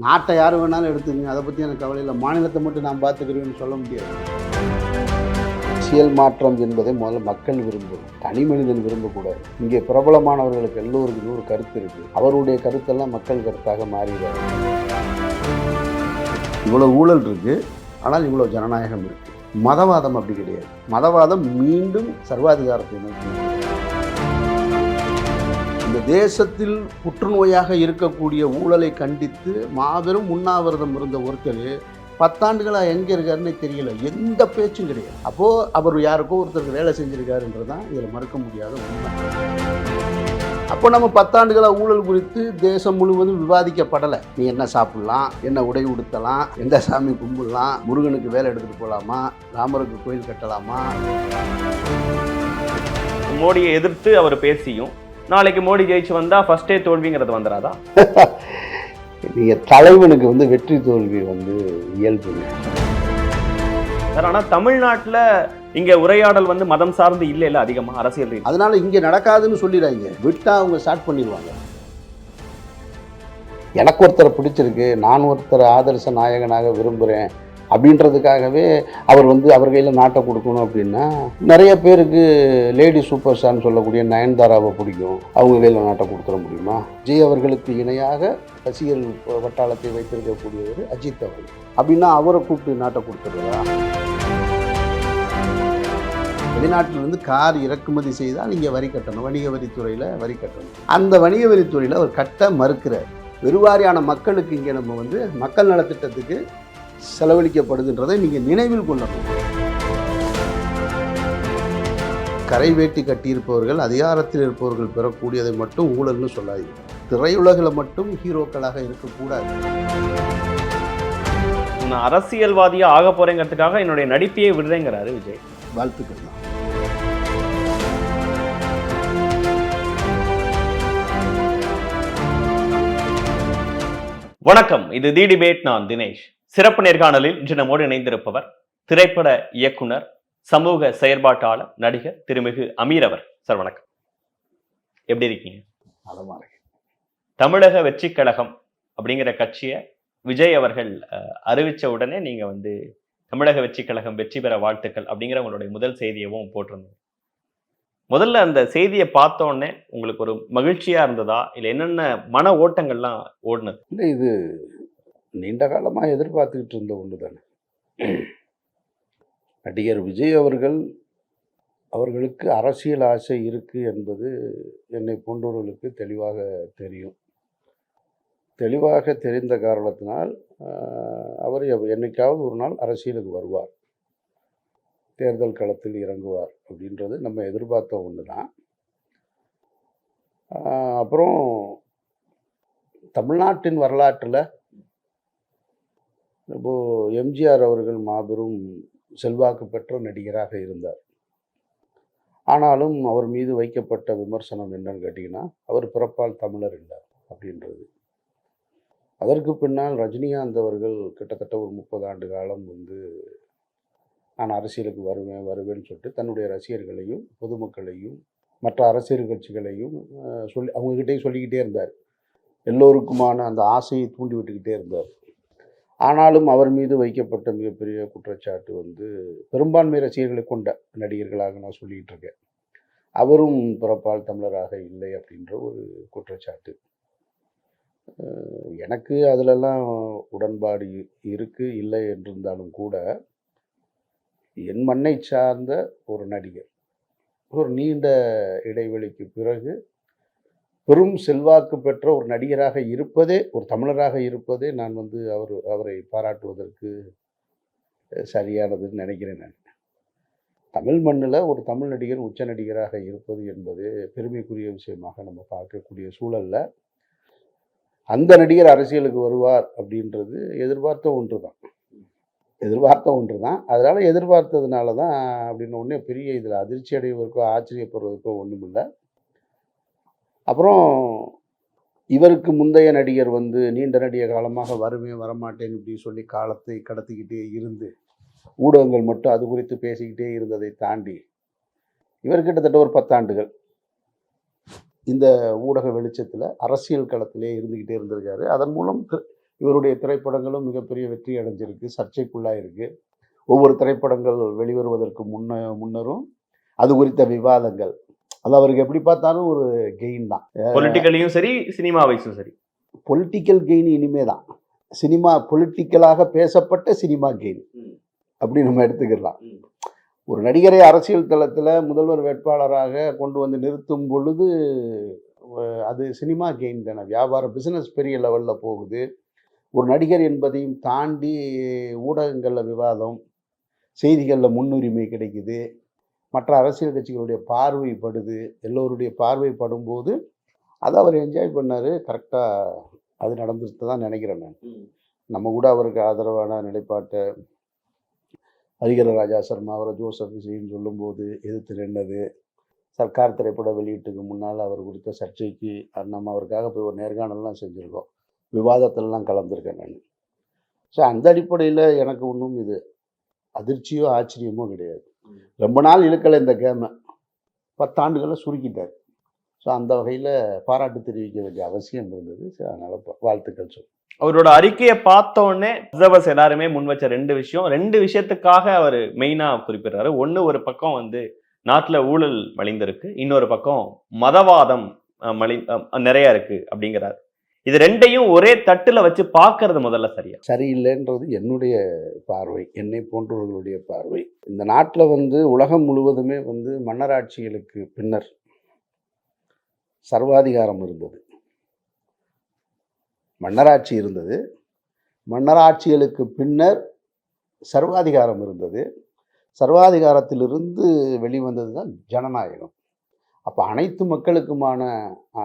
நாட்டை யார் வேணாலும் எடுத்துங்க, அதை பற்றி எனக்கு கவலை இல்லை, மாநிலத்தை மட்டும் நான் பார்த்துக்கிறேன்னு சொல்ல முடியாது. அரசியல் மாற்றம் என்பதை முதல்ல மக்கள் விரும்பும், தனி மனிதன் விரும்பக்கூடாது. இங்கே பிரபலமானவர்களுக்கு எல்லோருக்கும் ஒரு கருத்து இருக்குது, அவருடைய கருத்தெல்லாம் மக்கள் கருத்தாக மாறிடுறாரு. இவ்வளோ ஊழல் இருக்குது, ஆனால் இவ்வளோ ஜனநாயகம் இருக்குது. மதவாதம் அப்படி கிடையாது. மதவாதம் மீண்டும் சர்வாதிகாரத்தை நோக்கி. இந்த தேசத்தில் புற்றுநோயாக இருக்கக்கூடிய ஊழலை கண்டித்து மாபெரும் உண்ணாவிரதம் இருந்த ஒருத்தர் 10 ஆண்டுகளாக எங்கே இருக்காருன்னு தெரியல, எந்த பேச்சும் கிடையாது. அப்போது அவர் யாருக்கோ ஒருத்தருக்கு வேலை செஞ்சுருக்காருன்றது தான் இதில் மறுக்க முடியாத உண்மை. அப்போ நம்ம 10 ஆண்டுகளாக ஊழல் குறித்து தேசம் முழுவதும் விவாதிக்கப்படலை. நீ என்ன சாப்பிட்லாம், என்ன உடை உடுத்தலாம், எந்த சாமி கும்பிடலாம், முருகனுக்கு வேலை எடுத்துகிட்டு போகலாமா, ராமருக்கு கோயில் கட்டலாமா. மோடியை எதிர்த்து அவர் பேசியும் நாளைக்கு மோடி ஜெயிச்சு வந்தா ஃபர்ஸ்டே தோல்விங்கிறது வந்துடாதா? நீங்கள் தலைவனுக்கு வெற்றி தோல்வி இயல்புங்க சார். ஆனால் தமிழ்நாட்டில் இங்கே உரையாடல் மதம் சார்ந்து இல்லை அதிகமாக அரசியல். அதனால இங்கே நடக்காதுன்னு சொல்லிடுறாங்க, விட்டா அவங்க ஸ்டார்ட் பண்ணிடுவாங்க. எனக்கு ஒருத்தரை பிடிச்சிருக்கு, நான் ஒருத்தரை ஆதர்ச நாயகனாக விரும்புகிறேன் அப்படின்றதுக்காகவே அவர் அவர் கையில் நாட்டை கொடுக்கணும் அப்படின்னா, நிறைய பேருக்கு லேடி சூப்பர் ஸ்டார்னு சொல்லக்கூடிய நயன்தாராவை பிடிக்கும், அவங்க கையில் நாட்டை கொடுத்துட முடியுமா? விஜய் அவர்களுக்கு இணையாக ரசிகர் வட்டாளத்தை வைத்திருக்கக்கூடியவர் அஜித் அவர்கள், அப்படின்னா அவரை கூப்பிட்டு நாட்டை கொடுத்துருவா? வெளிநாட்டிலிருந்து கார் இறக்குமதி செய்தால் இங்கே வரி கட்டணும், வணிக வரித்துறையில் வரி கட்டணும். அந்த வணிக வரித்துறையில் அவர் கட்ட மறுக்கிறார். பெருவாரியான மக்களுக்கு இங்கே நம்ம மக்கள் நலத்திட்டத்துக்கு செலவழிக்கப்படுதுன்றதை நீங்கள் நினைவில் கொள்ளணும். கரை வேட்டி கட்டியிருப்பவர்கள், அதிகாரத்தில் இருப்பவர்கள் பெறக்கூடியதை மட்டும் ஊழல்னு சொல்லாது. திரையுலகில் மட்டும் ஹீரோக்களாக இருக்கக்கூடாது. நான் அரசியல்வாதியா ஆக போறேங்கிறதுக்காக என்னுடைய நடிப்பையே விடுறேங்கிறாரு விஜய். வாழ்த்துக்கள் தான். வணக்கம், இது தி டிபேட். நான் தினேஷ். சிறப்பு நேர்காணலில் இன்று நம்மோடு இணைந்திருப்பவர் திரைப்பட இயக்குனர், சமூக செயற்பாட்டாளர், நடிகர் திருமிகு அமீர் அவர். சார் வணக்கம், எப்படி இருக்கீங்க? தமிழக வெற்றி கழகம் அப்படிங்கிற கட்சியை விஜய் அவர்கள் அறிவிச்ச உடனே நீங்க தமிழக வெற்றி கழகம் வெற்றி பெற வாழ்த்துக்கள் அப்படிங்கிற உங்களுடைய முதல் செய்தியவும் போட்டிருந்தீங்க. முதல்ல அந்த செய்தியை பார்த்த உடனே உங்களுக்கு ஒரு மகிழ்ச்சியா இருந்ததா, இல்லை என்னென்ன மன ஓட்டங்கள்லாம் ஓடுனது? இல்லை, இது நீண்ட காலமாக எதிர்பார்த்துக்கிட்டு இருந்த ஒன்று தானே. நடிகர் விஜய் அவர்களுக்கு அரசியல் ஆசை இருக்குது என்பது என்னை போன்றவர்களுக்கு தெளிவாக தெரியும். தெளிவாக தெரிந்த காரணத்தினால் அவர் என்னைக்காவது ஒரு நாள் அரசியலுக்கு வருவார், தேர்தல் களத்தில் இறங்குவார் அப்படின்றது நம்ம எதிர்பார்த்த ஒன்று தான். அப்புறம் தமிழ்நாட்டின் வரலாற்றில் இப்போது எம்ஜிஆர் அவர்கள் மாபெரும் செல்வாக்கு பெற்ற நடிகராக இருந்தார். ஆனாலும் அவர் மீது வைக்கப்பட்ட விமர்சனம் என்னன்னு கேட்டிங்கன்னா, அவர் பிறப்பால் தமிழர் என்றார் அப்படின்றது. அதற்கு பின்னால் ரஜினிகாந்த் அவர்கள் கிட்டத்தட்ட ஒரு 30 ஆண்டு காலம் நான் அரசியலுக்கு வருவேன்னு சொல்லிட்டு தன்னுடைய ரசிகர்களையும் பொதுமக்களையும் மற்ற அரசியல் கட்சிகளையும் அவங்ககிட்டையும் சொல்லிக்கிட்டே இருந்தார். எல்லோருக்குமான அந்த ஆசையை தூண்டி விட்டுக்கிட்டே இருந்தார். ஆனாலும் அவர் மீது வைக்கப்பட்ட மிகப்பெரிய குற்றச்சாட்டு பெரும்பான்மை ரசிகர்களை கொண்ட நடிகர்களாக நான் சொல்லிக்கிட்டு இருக்கேன், அவரும் பிறப்பால் தமிழராக இல்லை அப்படின்ற ஒரு குற்றச்சாட்டு. எனக்கு அதிலெல்லாம் உடன்பாடு இருக்குது, இல்லை என்றிருந்தாலும் கூட என் மண்ணை சார்ந்த ஒரு நடிகர் ஒரு நீண்ட இடைவெளிக்கு பிறகு பெரும் செல்வாக்கு பெற்ற ஒரு நடிகராக இருப்பதே, ஒரு தமிழராக இருப்பதே நான் அவரை பாராட்டுவதற்கு சரியானதுன்னு நினைக்கிறேன். நான் தமிழ் மண்ணில் ஒரு தமிழ் நடிகர் உச்ச நடிகராக இருப்பது என்பது பெருமைக்குரிய விஷயமாக நம்ம பார்க்கக்கூடிய சூழலில் அந்த நடிகர் அரசியலுக்கு வருவார் அப்படின்றது எதிர்பார்த்த ஒன்று தான். அதனால் எதிர்பார்த்ததுனால தான் அப்படின்னு ஒன்றே பெரிய இதில் அதிர்ச்சி அடைவதற்கோ ஆச்சரியப்படுவதற்கோ ஒன்றும் இல்லை. அப்புறம் இவருக்கு முந்தைய நடிகர் நீண்ட நடிக காலமாக வரமாட்டேன்னு இப்படி சொல்லி காலத்தை கடத்திக்கிட்டே இருந்து ஊடகங்கள் மட்டும் அது குறித்து பேசிக்கிட்டே இருந்ததை தாண்டி இவர் கிட்டத்தட்ட ஒரு 10 ஆண்டுகள் இந்த ஊடக வெளிச்சத்தில் அரசியல் களத்திலே இருந்துக்கிட்டே இருந்திருக்காரு. அதன் மூலம் இவருடைய திரைப்படங்களும் மிகப்பெரிய வெற்றி அடைஞ்சிருக்கு, சர்ச்சைக்குள்ளாக இருக்கு. ஒவ்வொரு திரைப்படங்கள் வெளிவருவதற்கு முன்னரும் அது குறித்த விவாதங்கள், அது அவருக்கு எப்படி பார்த்தாலும் ஒரு கெயின் தான். பொலிட்டிக்கலையும் சரி, சினிமா வைஸும் சரி. பொலிட்டிக்கல் கெயின் இனிமே தான். சினிமா பொலிட்டிக்கலாக பேசப்பட்ட சினிமா கெயின் அப்படி நம்ம எடுத்துக்கலாம். ஒரு நடிகரை அரசியல் தளத்தில் முதல்வர் வேட்பாளராக கொண்டு வந்து நிறுத்தும் பொழுது அது சினிமா கெயின் தானே. வியாபார பிஸ்னஸ் பெரிய லெவலில் போகுது. ஒரு நடிகர் என்பதையும் தாண்டி ஊடகங்களில் விவாதம், செய்திகளில் முன்னுரிமை கிடைக்குது, மற்ற அரசியல் கட்சிகளுடைய பார்வைப்படுது, எல்லோருடைய பார்வைப்படும்போது அதை அவர் என்ஜாய் பண்ணார். கரெக்டாக அது நடந்துட்டு தான் நினைக்கிறேன் நான். நம்ம கூட அவருக்கு ஆதரவான நிலைப்பாட்டை ஹரிஹர ராஜா சர்மா அவரை ஜோசப் விஜய்ன்னு சொல்லும்போது எதிர்த்து நின்னது, சர்க்கார் திரைப்பட வெளியீட்டுக்கு முன்னால் அவர் கொடுத்த சர்ச்சைக்கு நம்ம அவருக்காக போய் ஒரு நேர்காணல்லாம் செஞ்சுருக்கோம், விவாதத்திலலாம் கலந்துருக்கேன் நான். ஸோ அந்த அடிப்படையில் எனக்கு ஒன்றும் இது அதிர்ச்சியோ ஆச்சரியமோ கிடையாது. ரொம்ப நாள் இழுக்கலை இந்த கேமை, 10 ஆண்டுகளை சுருக்கிட்டார். ஸோ அந்த வகையில் பாராட்டு தெரிவிக்க வேண்டிய அவசியம் இருந்தது. ஸோ அதனால் வாழ்த்துக்கள் சொல். அவரோட அறிக்கையை பார்த்தோன்னே அப்சர்வர்ஸ் எல்லாருமே முன் வச்ச 2 விஷயத்துக்காக அவர் மெயினா குறிப்பிடுறாரு. ஒன்று, ஒரு பக்கம் வந்து நாட்டில் ஊழல் மலிந்திருக்கு, இன்னொரு பக்கம் மதவாதம் நிறைய இருக்கு அப்படிங்கிறார். இது 2ஐயும் ஒரே தட்டுல வச்சு பார்க்கறது முதல்ல சரியில்லைன்றது என்னுடைய பார்வை, என்னை போன்றவர்களுடைய பார்வை. இந்த நாட்டில் வந்து உலகம் முழுவதுமே வந்து மன்னராட்சிகளுக்கு பின்னர் சர்வாதிகாரம் இருந்தது, மன்னராட்சி இருந்தது, மன்னராட்சிகளுக்கு பின்னர் சர்வாதிகாரம் இருந்தது, சர்வாதிகாரத்திலிருந்து வெளிவந்தது தான் ஜனநாயகம். அப்போ அனைத்து மக்களுக்குமான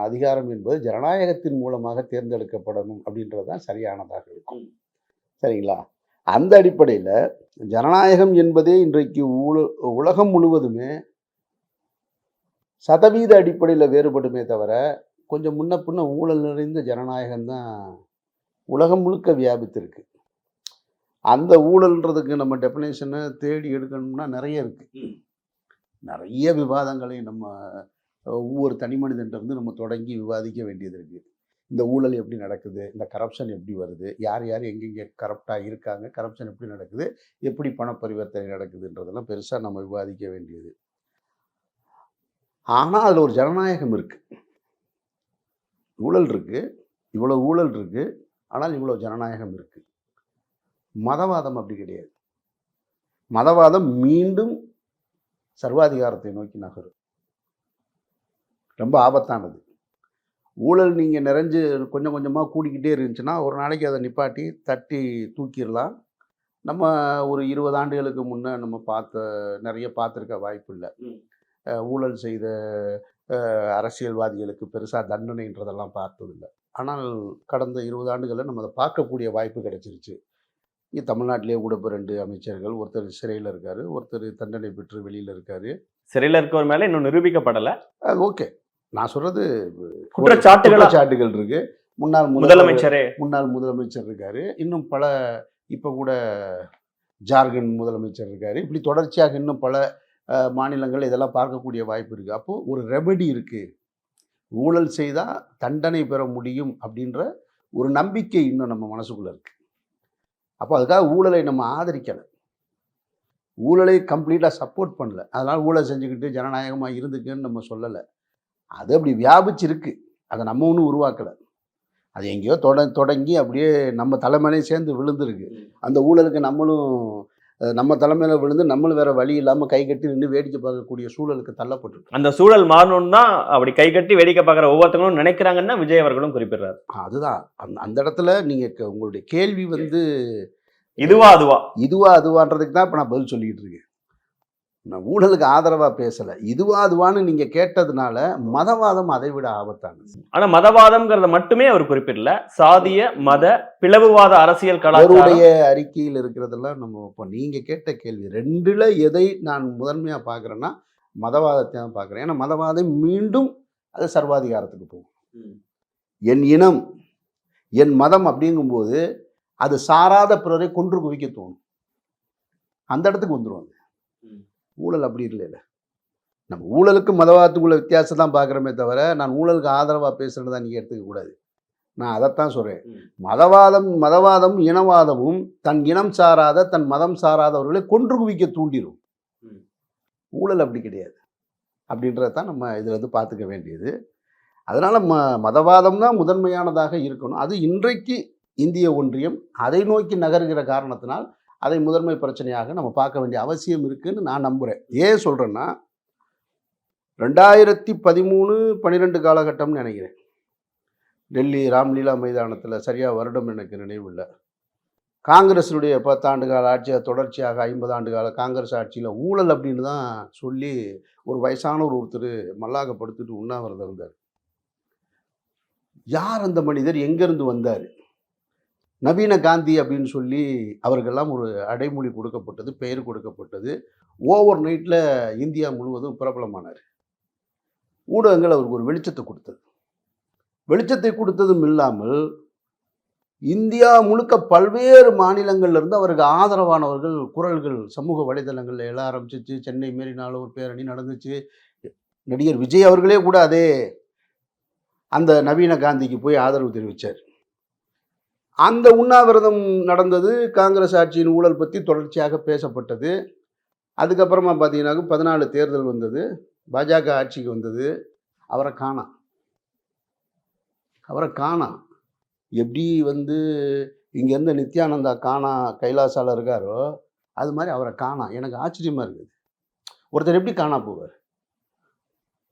அதிகாரம் என்பது ஜனநாயகத்தின் மூலமாக தேர்ந்தெடுக்கப்படணும் அப்படின்றது தான் சரியானதாக இருக்கும். சரிங்களா? அந்த அடிப்படையில் ஜனநாயகம் என்பதே இன்றைக்கு உலகம் முழுவதுமே சதவீத அடிப்படையில் வேறுபடுமே தவிர, கொஞ்சம் முன்ன பின்ன ஊழல் நிறைந்த ஜனநாயகம்தான் உலகம் முழுக்க வியாபித்திருக்கு. அந்த ஊழல்ன்றதுக்கு நம்ம டெஃபினேஷனை தேடி எடுக்கணும்னா நிறைய இருக்குது. நிறைய விவாதங்களை நம்ம ஒவ்வொரு தனி மனிதன்ட்டு நம்ம தொடங்கி விவாதிக்க வேண்டியது இருக்குது. இந்த ஊழல் எப்படி நடக்குது, இந்த கரப்ஷன் எப்படி வருது, யார் யார் எங்கெங்கே கரப்டாக இருக்காங்க, கரப்ஷன் எப்படி நடக்குது, எப்படி பண பரிவர்த்தனை நடக்குதுன்றதெல்லாம் பெருசாக நம்ம விவாதிக்க வேண்டியது. ஆனால் அதில் ஒரு ஜனநாயகம் இருக்குது. ஊழல் இருக்குது, இவ்வளோ ஊழல் இருக்குது, ஆனால் இவ்வளோ ஜனநாயகம் இருக்குது. மதவாதம் அப்படி கிடையாது. மதவாதம் மீண்டும் சர்வாதிகாரத்தை நோக்கி நகரும். ரொம்ப ஆபத்தானது. ஊழல் நீங்கள் நிறைஞ்சு கொஞ்சம் கொஞ்சமாக கூடிக்கிட்டே இருந்துச்சுன்னா ஒரு நாளைக்கு அதை நிப்பாட்டி தட்டி தூக்கிடலாம். நம்ம ஒரு 20 ஆண்டுகளுக்கு முன்னே நம்ம நிறைய பார்த்துருக்க வாய்ப்பு இல்லை. ஊழல் செய்த அரசியல்வாதிகளுக்கு பெருசாக தண்டனைன்றதெல்லாம் பார்த்ததில்லை. ஆனால் கடந்த 20 ஆண்டுகளில் நம்ம அதை பார்க்கக்கூடிய வாய்ப்பு கிடைச்சிருச்சு. இங்கே தமிழ்நாட்டிலே கூட இப்போ 2 அமைச்சர்கள், ஒருத்தர் சிறையில் இருக்கார், ஒருத்தர் தண்டனை பெற்று வெளியில் இருக்கார். சிறையில் இருக்கவர் மேலே இன்னும் நிரூபிக்கப்படலை. அது ஓகே. நான் சொல்கிறது குற்றச்சாட்டுகள் இருக்குது. முன்னாள் முதலமைச்சர் இருக்கார், இன்னும் பல, இப்போ கூட ஜார்க்கண்ட் முதலமைச்சர் இருக்கார். இப்படி தொடர்ச்சியாக இன்னும் பல மாநிலங்கள் இதெல்லாம் பார்க்கக்கூடிய வாய்ப்பு இருக்குது. அப்போது ஒரு ரெமெடி இருக்குது. ஊழல் செய்தால் தண்டனை பெற முடியும் அப்படின்ற ஒரு நம்பிக்கை இன்னும் நம்ம மனசுக்குள்ளே இருக்குது. அப்போ அதுக்காக ஊழலை நம்ம ஆதரிக்கலை, ஊழலை கம்ப்ளீட்டாக சப்போர்ட் பண்ணல. அதனால் ஊழல் செஞ்சுக்கிட்டு ஜனநாயகமாக இருந்துக்குன்னு நம்ம சொல்லலை. அது அப்படி வியாபிச்சிருக்கு, அதை நம்ம ஒன்றும் உருவாக்கலை. அது எங்கேயோ தொடங்கி அப்படியே நம்ம தலைமையிலே சேர்ந்து விழுந்துருக்கு. அந்த ஊழலுக்கு நம்ம தலைமையில் விழுந்து நம்மளும் வேறு வழி இல்லாமல் கை கட்டி நின்று வேடிக்கை பார்க்கக்கூடிய சூழலுக்கு தள்ளப்பட்டிருக்கு. அந்த சூழல் மாறணும்னு தான் அப்படி கை கட்டி வேடிக்கை பார்க்குற ஒவ்வொருத்தங்களும் நினைக்கிறாங்கன்னா விஜய் அவர்களும் குறிப்பிடுறாரு. அதுதான் அந்த இடத்துல நீங்கள் உங்களுடைய கேள்வி வந்து இதுவா அதுவான்றதுக்கு தான் இப்போ நான் பதில் சொல்லிக்கிட்டு இருக்கேன். நான் ஊழலுக்கு ஆதரவாக பேசலை, அதுவான்னு நீங்கள் கேட்டதுனால மதவாதம் அதை விட ஆபத்தானது. ஆனால் மதவாதம்ங்கிறத மட்டுமே அவர் குறிப்பிடல, சாதிய மத பிளவுவாத அரசியல் கலாச்சாரம் அறிக்கையில் இருக்கிறதெல்லாம் நம்ம இப்போ நீங்கள் கேட்ட கேள்வி 2ல் எதை நான் முதன்மையாக பார்க்குறேன்னா மதவாதத்தை தான் பார்க்குறேன். ஏன்னா மதவாதம் மீண்டும் அது சர்வாதிகாரத்துக்கு போகும். என் இனம் என் மதம் அப்படிங்கும்போது அது சாராத பிறரை கொன்று குவிக்க தோணும், அந்த இடத்துக்கு வந்துடுவாங்க. ஊழல் அப்படி இல்லைல்ல. நம்ம ஊழலுக்கு மதவாதத்துக்குள்ள வித்தியாசம் தான் பார்க்குறோமே தவிர நான் ஊழலுக்கு ஆதரவாக பேசுகிறது தான் நீங்கள் எடுத்துக்கக்கூடாது. நான் அதைத்தான் சொல்கிறேன். மதவாதம் இனவாதமும் தன் இனம் சாராத தன் மதம் சாராதவர்களை கொன்று குவிக்க தூண்டிடும். ஊழல் அப்படி கிடையாது அப்படின்றத தான் நம்ம இதில் வந்து பார்த்துக்க வேண்டியது. அதனால் மதவாதம் தான் முதன்மையானதாக இருக்கணும். அது இன்றைக்கு இந்திய ஒன்றியம் அதை நோக்கி நகர்கிற காரணத்தினால் அதை முதன்மை பிரச்சனையாக நம்ம பார்க்க வேண்டிய அவசியம் இருக்குன்னு நான் நம்புகிறேன். ஏன் சொல்கிறேன்னா 2013-12 காலகட்டம்னு நினைக்கிறேன். டெல்லி ராம்லீலா மைதானத்தில் சரியாக வருடம் எனக்கு நினைவில்லை. காங்கிரஸினுடைய 10 ஆண்டு கால ஆட்சியை தொடர்ச்சியாக 50 ஆண்டு கால காங்கிரஸ் ஆட்சியில் ஊழல் அப்படின்னு தான் சொல்லி ஒரு வயசான ஒருத்தர் மல்லாகப்படுத்திட்டு உண்ணாவிரதம் இருந்தார். யார் அந்த மனிதர், எங்கேருந்து வந்தார்? நவீன காந்தி அப்படின்னு சொல்லி அவருக்கெல்லாம் ஒரு அடைமொழி கொடுக்கப்பட்டது, பெயர் கொடுக்கப்பட்டது. ஓவர் நைட்டில் இந்தியா முழுவதும் பிரபலமானார். ஊடகங்கள் அவருக்கு ஒரு வெளிச்சத்தை கொடுத்தது. வெளிச்சத்தை கொடுத்ததும் இல்லாமல் இந்தியா முழுக்க பல்வேறு மாநிலங்கள்லேருந்து அவருக்கு ஆதரவானவர்கள் குரல்கள் சமூக வலைதளங்களில் எழ ஆரம்பிச்சிச்சு. சென்னை மெரினால ஒரு பேரணி நடந்துச்சு. நடிகர் விஜய் அவர்களே கூட அந்த நவீன காந்திக்கு போய் ஆதரவு தெரிவித்தார். அந்த உண்ணாவிரதம் நடந்தது. காங்கிரஸ் ஆட்சியின் ஊழல் பற்றி தொடர்ச்சியாக பேசப்பட்டது. அதுக்கப்புறமா பார்த்தீங்கன்னாக்க 14 தேர்தல் வந்தது. பாஜக ஆட்சிக்கு வந்தது. அவரை காணோம். எப்படி வந்து இங்கேருந்து நித்யானந்தா கைலாசால இருக்காரோ அது மாதிரி அவரை காணோம். எனக்கு ஆச்சரியமாக இருக்குது. ஒருத்தர் எப்படி காணா போவார்?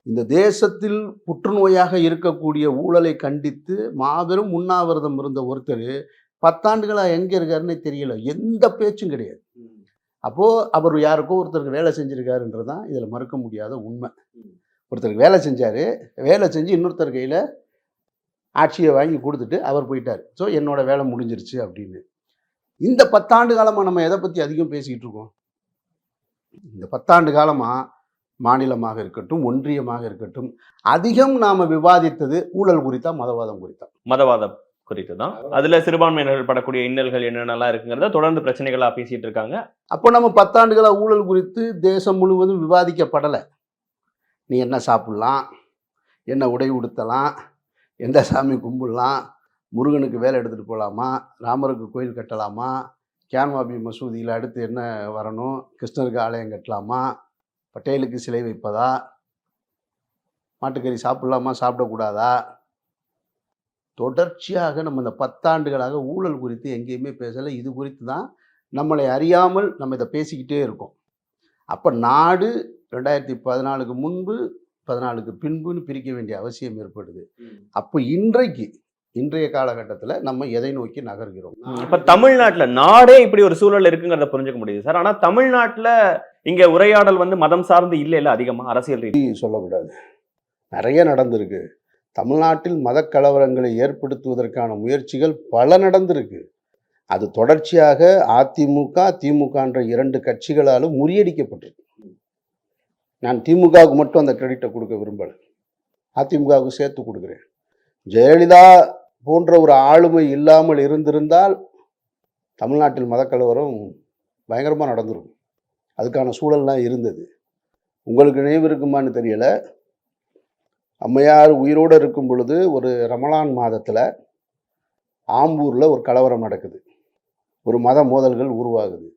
இந்த தேசத்தில் புற்றுநோயாக இருக்கக்கூடிய ஊழலை கண்டித்து மாபெரும் உண்ணாவிரதம் இருந்த ஒருத்தர் 10 ஆண்டுகளாக எங்கே இருக்காருன்னே தெரியல. எந்த பேச்சும் கிடையாது. அப்போது அவர் யாருக்கோ ஒருத்தருக்கு வேலை செஞ்சுருக்காருன்றது தான் இதில் மறுக்க முடியாத உண்மை. ஒருத்தருக்கு வேலை செஞ்சார். வேலை செஞ்சு இன்னொருத்தர் கையில் ஆட்சியை வாங்கி கொடுத்துட்டு அவர் போயிட்டார். ஸோ என்னோட வேலை முடிஞ்சிருச்சு அப்படின்னு. இந்த 10 ஆண்டு காலமாக நம்ம எதை பற்றி அதிகம் பேசிக்கிட்டு இருக்கோம்? இந்த 10 ஆண்டு காலமாக மாநிலமாக இருக்கட்டும், ஒன்றியமாக இருக்கட்டும், அதிகம் நாம் விவாதித்தது ஊழல் குறித்தா மதவாதம் குறித்தா? மதவாதம் குறித்து தான். அதில் சிறுபான்மையினர்கள் படக்கூடிய இன்னல்கள் என்னென்னலாம் இருக்குங்கிறத தொடர்ந்து பிரச்சனைகளாக பேசிகிட்டு இருக்காங்க. அப்போ நம்ம 10 ஆண்டுகளாக ஊழல் குறித்து தேசம் முழுவதும் விவாதிக்கப்படலை. நீ என்ன சாப்பிட்லாம், என்ன உடை உடுத்தலாம், எந்த சாமி கும்பிடலாம், முருகனுக்கு வேலை எடுத்துகிட்டு போகலாமா, ராமருக்கு கோயில் கட்டலாமா, கியான்வாபி மசூதியில் அடுத்து என்ன வரணும், கிருஷ்ணருக்கு ஆலயம் கட்டலாமா, பட்டேலுக்கு சிலை வைப்பதா, மாட்டுக்கறி சாப்பிட்லாமா சாப்பிடக்கூடாதா, தொடர்ச்சியாக நம்ம இந்த 10 ஆண்டுகளாக ஊழல் குறித்து எங்கேயுமே பேசலை. இது குறித்து தான் நம்மளை அறியாமல் நம்ம இதை பேசிக்கிட்டே இருக்கோம். அப்போ நாடு 2014க்கு முன்பு 14க்கு பின்புன்னு பிரிக்க வேண்டிய அவசியம் ஏற்படுது. அப்போ இன்றைய காலகட்டத்தில் நம்ம எதை நோக்கி நகர்கிறோம்? இப்போ தமிழ்நாட்டில் நாடே இப்படி ஒரு சூழல் இருக்குங்கிறத புரிஞ்சுக்க முடியுது சார். ஆனால் தமிழ்நாட்டில் இங்கே உரையாடல் வந்து மதம் சார்ந்து இல்லை அதிகமாக அரசியல் ரீதி சொல்லக்கூடாது. நிறைய நடந்திருக்கு. தமிழ்நாட்டில் மத கலவரங்களை ஏற்படுத்துவதற்கான முயற்சிகள் பல நடந்திருக்கு. அது தொடர்ச்சியாக அதிமுக திமுகன்ற 2 கட்சிகளாலும் முறியடிக்கப்பட்டிருக்கு. நான் திமுகவுக்கு மட்டும் அந்த கிரெடிட்டை கொடுக்க விரும்பலை, அதிமுகவுக்கு சேர்த்து கொடுக்குறேன். ஜெயலலிதா போன்ற ஒரு ஆளுமை இல்லாமல் இருந்திருந்தால் தமிழ்நாட்டில் மதக்கலவரம் பயங்கரமாக நடந்துடும். அதுக்கான சூழல்லாம் இருந்தது. உங்களுக்கு நினைவு இருக்குமான்னு தெரியலை, அம்மையார் உயிரோடு இருக்கும் பொழுது ஒரு ரமலான் மாதத்தில் ஆம்பூரில் ஒரு கலவரம் நடக்குது. ஒரு மத மோதல்கள் உருவாகுது.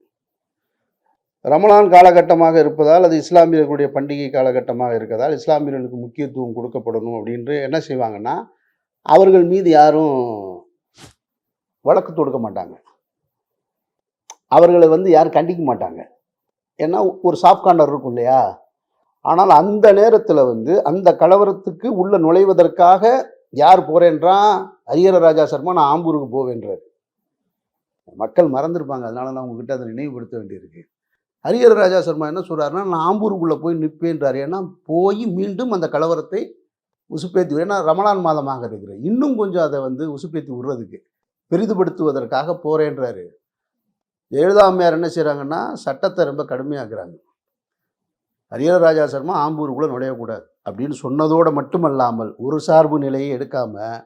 ரமலான் காலகட்டமாக இருப்பதால், அது இஸ்லாமியர்களுடைய பண்டிகை காலகட்டமாக இருக்கிறதால் இஸ்லாமியர்களுக்கு முக்கியத்துவம் கொடுக்கப்படணும் அப்படின்று என்ன செய்வாங்கன்னா, அவர்கள் மீது யாரும் வழக்கு தொடுக்க மாட்டாங்க. அவர்களை வந்து யாரும் கண்டிக்க மாட்டாங்க. ஏன்னா ஒரு சாஃப்ட் கார்னர் இருக்கும் இல்லையா? ஆனால் அந்த நேரத்தில் வந்து அந்த கலவரத்துக்கு உள்ள நுழைவதற்காக யார் போகிறேன்றான்? ஹரிஹர ராஜா சர்மா நான் ஆம்பூருக்கு போவேன்றார். மக்கள் மறந்துருப்பாங்க, அதனால நான் உங்ககிட்ட அதை நினைவுபடுத்த வேண்டியிருக்கு. ஹரிஹர ராஜா சர்மா என்ன சொல்கிறாருன்னா, நான் ஆம்பூருக்குள்ளே போய் நிற்பேன்றார். ஏன்னா போய் மீண்டும் அந்த கலவரத்தை உசுப்பேற்றி, ஏன்னா ரமலான் மாதமாக இருக்கிற இன்னும் கொஞ்சம் அதை வந்து உசுப்பேற்றி விடுறதுக்கு பெரிதுபடுத்துவதற்காக போகிறேன்றாரு. ஜெயலலிதா அம்மையார் என்ன செய்கிறாங்கன்னா, சட்டத்தை ரொம்ப கடுமையாக்குறாங்க. ஹரிஹர ராஜா சர்மா ஆம்பூருக்குள்ளே நுழையக்கூடாது அப்படின்னு சொன்னதோடு மட்டுமல்லாமல் ஒரு சார்பு நிலையை எடுக்காமல்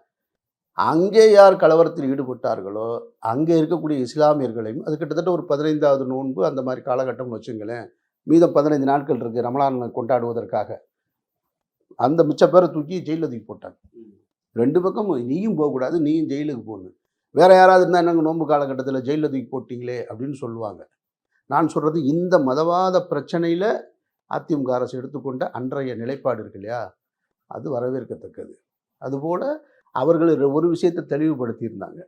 அங்கே யார் கலவரத்தில் ஈடுபட்டார்களோ அங்கே இருக்கக்கூடிய இஸ்லாமியர்களையும், அது கிட்டத்தட்ட ஒரு 15வது நோன்பு அந்த மாதிரி காலகட்டம்னு வச்சுங்களேன், மீதம் 15 நாட்கள் இருக்குது ரமலான் கொண்டாடுவதற்காக, அந்த மிச்ச பேரை தூக்கி ஜெயிலில் தூக்கி போட்டாங்க. 2 பக்கமும் நீயும் போகக்கூடாது, நீயும் ஜெயிலுக்கு போகணும். வேற யாராவது இருந்தால் என்னங்க நோன்பு காலகட்டத்தில் ஜெயிலில் தூக்கி போட்டிங்களே அப்படின்னு சொல்லுவாங்க. நான் சொல்கிறது இந்த மதவாத பிரச்சனையில் அதிமுக அரசு எடுத்துக்கொண்ட அன்றைய நிலைப்பாடு இருக்கு இல்லையா, அது வரவேற்கத்தக்கது. அதுபோல் அவர்கள் ஒரு விஷயத்தை தெளிவுபடுத்தியிருந்தாங்க.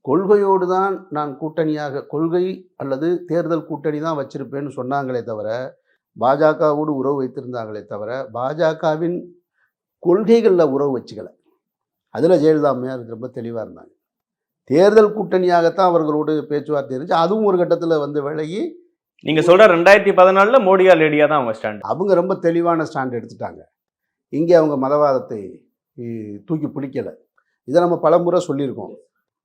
கொள்கையோடு தான் நான் கூட்டணியாக கொள்கை அல்லது தேர்தல் கூட்டணி தான் வச்சிருப்பேன்னு சொன்னாங்களே தவிர, பாஜகவோடு உறவு வைத்திருந்தாங்களே தவிர, பாஜகவின் கொள்கைகளில் உறவு வச்சுக்கல. அதில் ஜெயலலிதா அம்மையார் ரொம்ப தெளிவாக இருந்தாங்க. தேர்தல் கூட்டணியாகத்தான் அவர்களோடு பேச்சுவார்த்தை இருந்துச்சு. அதுவும் ஒரு கட்டத்தில் வந்து விலகி நீங்க சொல்ற 2014ல மோடியா லேடியா தான் அவங்க ஸ்டாண்ட். அவங்க ரொம்ப தெளிவான ஸ்டாண்ட் எடுத்துட்டாங்க. இங்கே அவங்க மதவாதத்தை தூக்கி பிடிக்கலை. இதை நம்ம பலமுறை சொல்லியிருக்கோம்.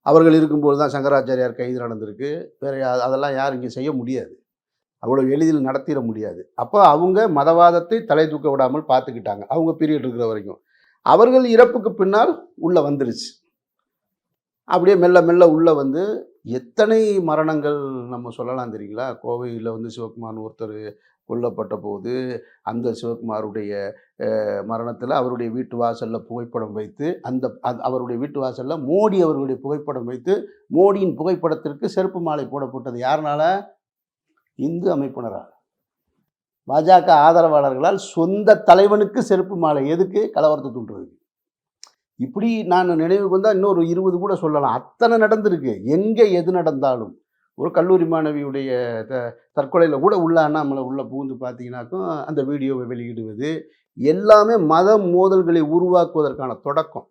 அவர்கள் இருக்கும்போது தான் சங்கராச்சாரியார் கைது நடந்திருக்கு. வேறு அதெல்லாம் யாரும் இங்கே செய்ய முடியாது, அவ்வளோ எளிதில் நடத்திட முடியாது. அப்போ அவங்க மதவாதத்தை தலை தூக்க விடாமல் பார்த்துக்கிட்டாங்க அவங்க பீரியட் இருக்கிற வரைக்கும். அவர்கள் இறப்புக்கு பின்னால் உள்ளே வந்துருச்சு. அப்படியே மெல்ல மெல்ல உள்ளே வந்து எத்தனை மரணங்கள் நம்ம சொல்லலாம் தெரியுங்களா? கோவையில் வந்து சிவகுமார் ஒருத்தர் கொல்லப்பட்ட போது அந்த சிவகுமாருடைய மரணத்தில் அவருடைய வீட்டு வாசலில் புகைப்படம் வைத்து அவருடைய வீட்டு வாசலில் மோடி அவர்களுடைய புகைப்படம் வைத்து மோடியின் புகைப்படத்திற்கு செருப்பு மாலை போடப்பட்டது யாருனால? இந்து அமைப்பினரால், பாஜக ஆதரவாளர்களால். சொந்த தலைவனுக்கு செருப்பு மாலை. எதுக்கு? கலவரத்தை தூண்டுறதுக்கு. இப்படி நான் நினைவுக்கு வந்தால் இன்னொரு 20 கூட சொல்லலாம். அத்தனை நடந்திருக்கு. எங்கே எது நடந்தாலும் ஒரு கல்லூரி மாணவியுடைய தற்கொலையில் கூட உள்ள அண்ணாமலை உள்ளே புகுந்து பார்த்தீங்கன்னாக்கும் அந்த வீடியோவை வெளியிடுவது எல்லாமே மத மோதல்களை உருவாக்குவதற்கான தொடக்கம்.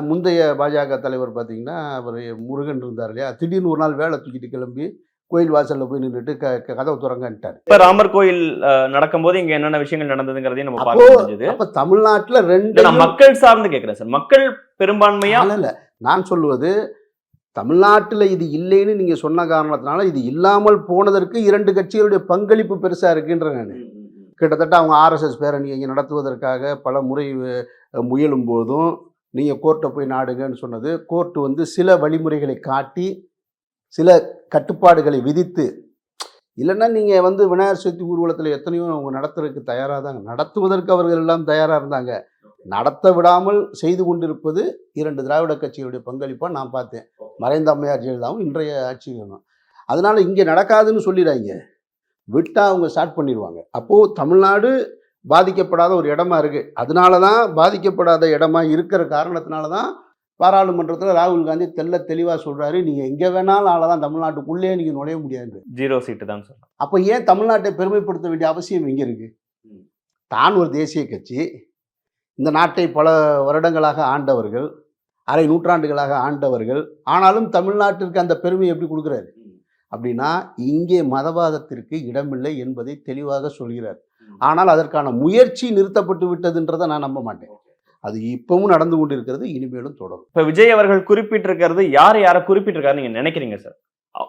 முந்தைய பாஜக தலைவர் பார்த்திங்கன்னா அவர் முருகன் இருந்தார் இல்லையா, திடீர்னு ஒரு நாள் வேலை தூக்கிட்டு கிளம்பி கோயில் வாசலில் போய் நின்றுட்டு கதவை திறங்கன்ட்டார். இப்போ ராமர் கோயில் நடக்கும்போது இங்கே என்னென்ன விஷயங்கள் நடந்ததுங்கிறதையும் நம்ம பார்க்க முடிஞ்சது. அப்போ தமிழ்நாட்டில் 2 மக்கள் சார்ந்து கேட்குறேன் சார். மக்கள் பெரும்பான்மையா இல்லை, நான் சொல்லுவது தமிழ்நாட்டில் இது இல்லைன்னு நீங்கள் சொன்ன காரணத்தினால இது இல்லாமல் போனதற்கு 2 கட்சிகளுடைய பங்களிப்பு பெருசாக இருக்குன்ற நான். கிட்டத்தட்ட அவங்க ஆர்எஸ்எஸ் பேரணி இங்கே நடத்துவதற்காக பல முறை முயலும் போதும் நீங்கள் கோர்ட்டை போய் நாடுங்கன்னு சொன்னது, கோர்ட்டு வந்து சில வழிமுறைகளை காட்டி சில கட்டுப்பாடுகளை விதித்து, இல்லைன்னா நீங்கள் வந்து விநாயகர் சதுர்த்தி ஊர்வலத்தில் எத்தனையோ அவங்க நடத்துறதுக்கு தயாராக தாங்க, நடத்துவதற்கு அவர்கள் எல்லாம் தயாராக இருந்தாங்க. நடத்த விடாமல் செய்து கொண்டிருப்பது 2 திராவிட கட்சிகளுடைய பங்களிப்பாக நான் பார்த்தேன். மறைந்த அம்மையார் ஜெயலலிதாவும் இன்றைய ஆட்சிகளும். அதனால் இங்கே நடக்காதுன்னு சொல்லிடுறாங்க, விட்டால் அவங்க ஸ்டார்ட் பண்ணிடுவாங்க. அப்போது தமிழ்நாடு பாதிக்கப்படாத ஒரு இடமா இருக்குது. அதனால தான் பாதிக்கப்படாத இடமா இருக்கிற காரணத்தினால தான் பாராளுமன்றத்தில் ராகுல் காந்தி தெளிவாக சொல்கிறாரு, நீங்கள் எங்கே வேணாலும் ஆளதான், தமிழ்நாட்டுக்குள்ளே நீங்கள் நுழைய முடியாது. 0 சீட்டு தான் சொல்கிறேன். அப்போ ஏன் தமிழ்நாட்டை பெருமைப்படுத்த வேண்டிய அவசியம் எங்கே இருக்குது? தான் ஒரு தேசிய கட்சி, இந்த நாட்டை பல வருடங்களாக ஆண்டவர்கள், அரை நூற்றாண்டுகளாக ஆண்டவர்கள், ஆனாலும் தமிழ்நாட்டிற்கு அந்த பெருமை எப்படி கொடுக்குறாரு அப்படின்னா, இங்கே மதவாதத்திற்கு இடமில்லை என்பதை தெளிவாக சொல்கிறார். ஆனால் அதற்கான முயற்சி நிறுத்தப்பட்டு விட்டதுன்றதை நான் நம்ப மாட்டேன். அது இப்பவும் நடந்து கொண்டு இருக்கிறது, இனிமேலும் தொடரும். இப்போ விஜய் அவர்கள் குறிப்பிட்டிருக்கிறது யாரை குறிப்பிட்டிருக்காரு நீங்க நினைக்கிறீங்க சார்?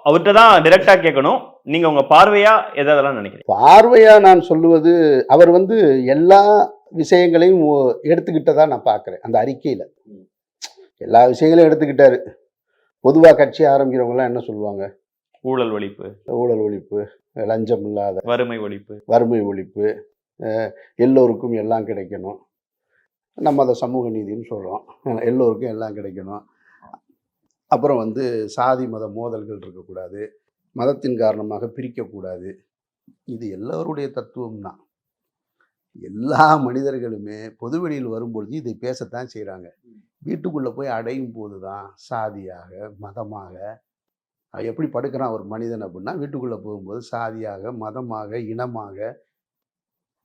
அவர்கிட்ட தான் டைரக்டா கேட்கணும். நீங்க உங்க பார்வையா எதெல்லாம் நினைக்கிறீங்க? பார்வையா நான் சொல்லுவது, அவர் வந்து எல்லா விஷயங்களையும் எடுத்துக்கிட்டதா நான் பார்க்குறேன். அந்த அறிக்கையில் எல்லா விஷயங்களையும் எடுத்துக்கிட்டாரு. பொதுவாக கட்சி ஆரம்பிக்கிறவங்கலாம் என்ன சொல்லுவாங்க? ஊழல் ஒழிப்பு, லஞ்சம் இல்லாத வறுமை ஒழிப்பு, எல்லோருக்கும் எல்லாம் கிடைக்கணும். நம்ம அதை சமூக நீதினு சொல்கிறோம். எல்லோருக்கும் எல்லாம் கிடைக்கணும். அப்புறம் வந்து சாதி மத மோதல்கள் இருக்கக்கூடாது, மதத்தின் காரணமாக பிரிக்கக்கூடாது. இது எல்லோருடைய தத்துவம் தான். எல்லா மனிதர்களுமே பொதுவெளியில் வரும்பொழுது இதை பேசத்தான் செய்கிறாங்க. வீட்டுக்குள்ளே போய் அடையும் போது தான் சாதியாக மதமாக எப்படி படுக்கிறான் ஒரு மனிதன் அப்படின்னா, வீட்டுக்குள்ளே போகும்போது சாதியாக மதமாக இனமாக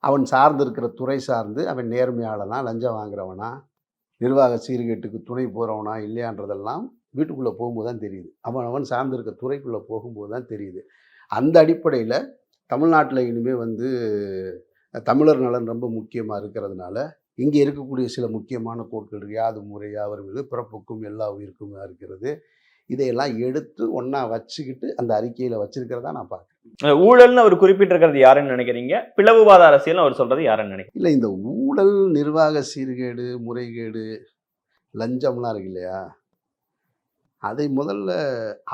அவன் சார்ந்திருக்கிற துறை சார்ந்து அவன் நேர்மையாளனா, லஞ்சம் வாங்குறவனா, நிர்வாக சீர்கேட்டுக்கு துணை போகிறவனா இல்லையான்றதெல்லாம் வீட்டுக்குள்ளே போகும்போது தான் தெரியுது. அவன் சார்ந்திருக்க துறைக்குள்ளே போகும்போது தான் தெரியுது. அந்த அடிப்படையில் தமிழ்நாட்டில் இனிமேல் வந்து தமிழர் நலன் ரொம்ப முக்கியமாக இருக்கிறதுனால இங்கே இருக்கக்கூடிய சில முக்கியமான கோட்கள் இருக்குது. யாது முறையாக வருவது, பிறப்புக்கும் எல்லா உயிருக்கும் இருக்கிறது. இதையெல்லாம் எடுத்து ஒன்றா வச்சுக்கிட்டு அந்த அறிக்கையில் வச்சிருக்கிறதா நான் பார்க்குறேன். ஊழல்னு அவர் குறிப்பிட்டிருக்கிறது யாருன்னு நினைக்கிறீங்க? பிளவுவாத அரசியல் அவர் சொல்றது யாருன்னு நினைக்கிறீங்க? இல்லை, இந்த ஊழல், நிர்வாக சீர்கேடு, முறைகேடு, லஞ்சம்லாம் இருக்கு இல்லையா, அதை முதல்ல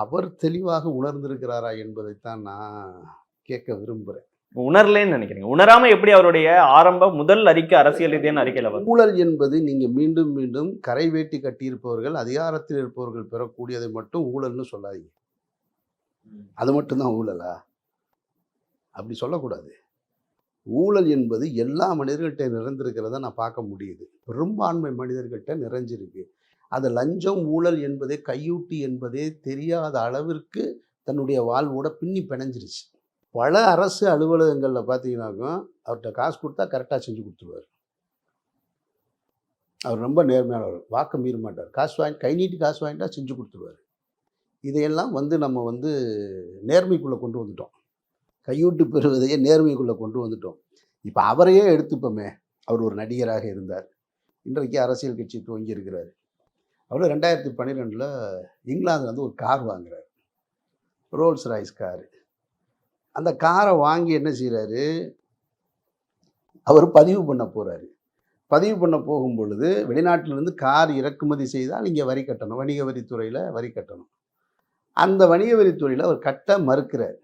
அவர் தெளிவாக உணர்ந்திருக்கிறாரா என்பதைத்தான் நான் கேட்க விரும்புகிறேன். உணரலன்னு நினைக்கிறீங்க? உணராம எப்படி அவருடைய ஆரம்ப முதல் அறிக்கை அரசியல் ரீதியான அறிக்கையில வரும்? ஊழல் என்பது நீங்க மீண்டும் மீண்டும் கரை வேட்டி கட்டியிருப்பவர்கள், அதிகாரத்தில் இருப்பவர்கள் பெறக்கூடியதை மட்டும் ஊழல்னு சொல்லாதீங்க. அது மட்டும்தான் ஊழலா? அப்படி சொல்லக்கூடாது. ஊழல் என்பது எல்லா மனிதர்கள்ட்ட நிறைந்திருக்கிறத நான் பார்க்க முடியுது. பெரும்பான்மை மனிதர்கள்ட்ட நிறைஞ்சிருக்கு. அது லஞ்சம், ஊழல் என்பதே, கையூட்டி என்பதே தெரியாத அளவிற்கு தன்னுடைய வாழ்வோட பின்னி பிணைஞ்சிருச்சு. பல அரசு அலுவலகங்களில் பார்த்தீங்கன்னாக்கும் அவர்கிட்ட காசு கொடுத்தா கரெக்டாக செஞ்சு கொடுத்துருவார். அவர் ரொம்ப நேர்மையானவர், வாக்கு மீற மாட்டார். காசு வாங்கி கை நீட்டி காசு வாங்கிட்டா செஞ்சு கொடுத்துருவார். இதையெல்லாம் நம்ம நேர்மைக்குள்ளே கொண்டு வந்துட்டோம். கையூட்டு பெறுவதையே நேர்மைக்குள்ளே கொண்டு வந்துட்டோம். இப்போ அவரையே எடுத்துப்போமே, அவர் ஒரு நடிகராக இருந்தார், இன்றைக்கு அரசியல் கட்சி துவங்கி இருக்கிறார். அவர் 2012 இங்கிலாந்துலேருந்து ஒரு கார் வாங்குறாரு, ரோல்ஸ் ராய்ஸ் காரு. அந்த காரை வாங்கி என்ன செய்கிறாரு, அவர் பதிவு பண்ண போகிறாரு. பதிவு பண்ண போகும் பொழுது வெளிநாட்டிலிருந்து கார் இறக்குமதி செய்தால் இங்கே வரி கட்டணும், வணிக வரித்துறையில் வரி கட்டணும். அந்த வணிக வரித்துறையில் அவர் கட்ட மறுக்கிறார்.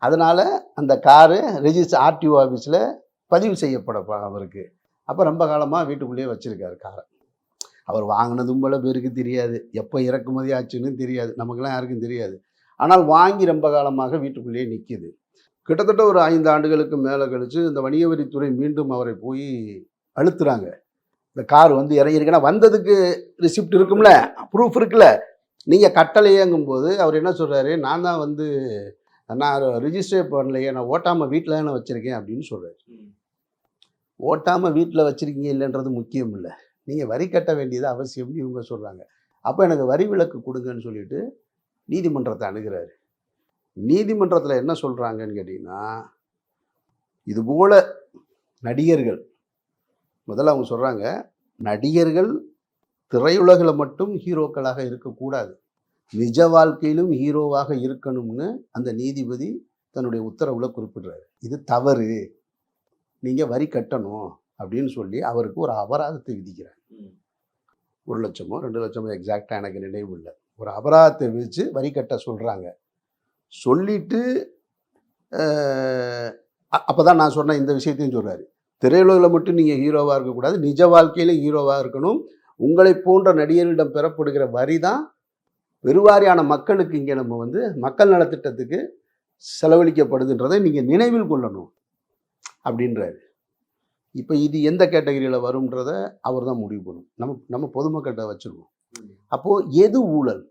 அதனால் அந்த காரு ரெஜிஸ்டர் ஆர்டிஓ ஆஃபீஸில் பதிவு செய்யப்பட அவருக்கு. அப்போ ரொம்ப காலமாக வீட்டுக்குள்ளேயே வச்சுருக்காரு காரை. அவர் வாங்கினதும் போல பேருக்கு தெரியாது, எப்போ இறக்குமதி ஆச்சுன்னு தெரியாது, நமக்கெல்லாம் யாருக்கும் தெரியாது. ஆனால் வாங்கி ரொம்ப காலமாக வீட்டுக்குள்ளேயே நிற்கிது. கிட்டத்தட்ட ஒரு 5 ஆண்டுகளுக்கு மேலே கழித்து இந்த வணிக வரித்துறை மீண்டும் அவரை போய் அழுத்துறாங்க. இந்த கார் இறங்கியிருக்குன்னா வந்ததுக்கு ரிசிப்ட் இருக்கும்ல, ப்ரூஃப் இருக்குல்ல, நீங்கள் கட்டளையேங்கும்போது அவர் என்ன சொல்கிறாரு, நான் தான் நான் ரிஜிஸ்டர் பண்ணலையே, நான் ஓட்டாமல் வீட்டில் தானே வச்சுருக்கேன் அப்படின்னு சொல்கிறார். ஓட்டாமல் வீட்டில் வச்சுருக்கீங்க இல்லைன்றது முக்கியம் இல்லை, நீங்கள் வரி கட்ட வேண்டியது அவசியம்னு இவங்க சொல்கிறாங்க. அப்போ எனக்கு வரி விலக்கு கொடுங்கன்னு சொல்லிட்டு நீதிமன்றத்தை அணுகிறாரு. நீதிமன்றத்தில் என்ன சொல்கிறாங்கன்னு கேட்டிங்கன்னா, இதுபோல் நடிகர்கள், முதல்ல அவங்க சொல்கிறாங்க, நடிகர்கள் திரையுலகில் மட்டும் ஹீரோக்களாக இருக்கக்கூடாது, நிஜ வாழ்க்கையிலும் ஹீரோவாக இருக்கணும்னு அந்த நீதிபதி தன்னுடைய உத்தரவில் குறிப்பிடுறாரு. இது தவறு, நீங்கள் வரி கட்டணும் அப்படின்னு சொல்லி அவருக்கு ஒரு அபராதத்தை விதிக்கிறார். 1 லட்சமோ 2 லட்சமோ எக்ஸாக்டாக எனக்கு நினைவு இல்லை. ஒரு அபராதத்தை விதித்து வரி கட்ட சொல்கிறாங்க. சொல்லிட்டு அப்போ தான் நான் சொன்ன இந்த விஷயத்தையும் சொல்கிறாரு, திரையுலகில் மட்டும் நீங்கள் ஹீரோவாக இருக்கக்கூடாது, நிஜ வாழ்க்கையிலும் ஹீரோவாக இருக்கணும். உங்களை போன்ற நடிகர்களிடம் பெறப்படுகிற வரி தான் பெருவாரியான மக்களுக்கு இங்கே நம்ம மக்கள் நலத்திட்டத்துக்கு செலவழிக்கப்படுதுன்றதை நீங்கள் நினைவில் கொள்ளணும் அப்படின்றாரு. இப்போ இது எந்த கேட்டகரியில் வரும்ன்றத அவர் தான் முடிவு பண்ணணும். நம்ம பொதுமக்கள்கிட்ட வச்சுருக்கோம். அப்போது எது ஊழல்,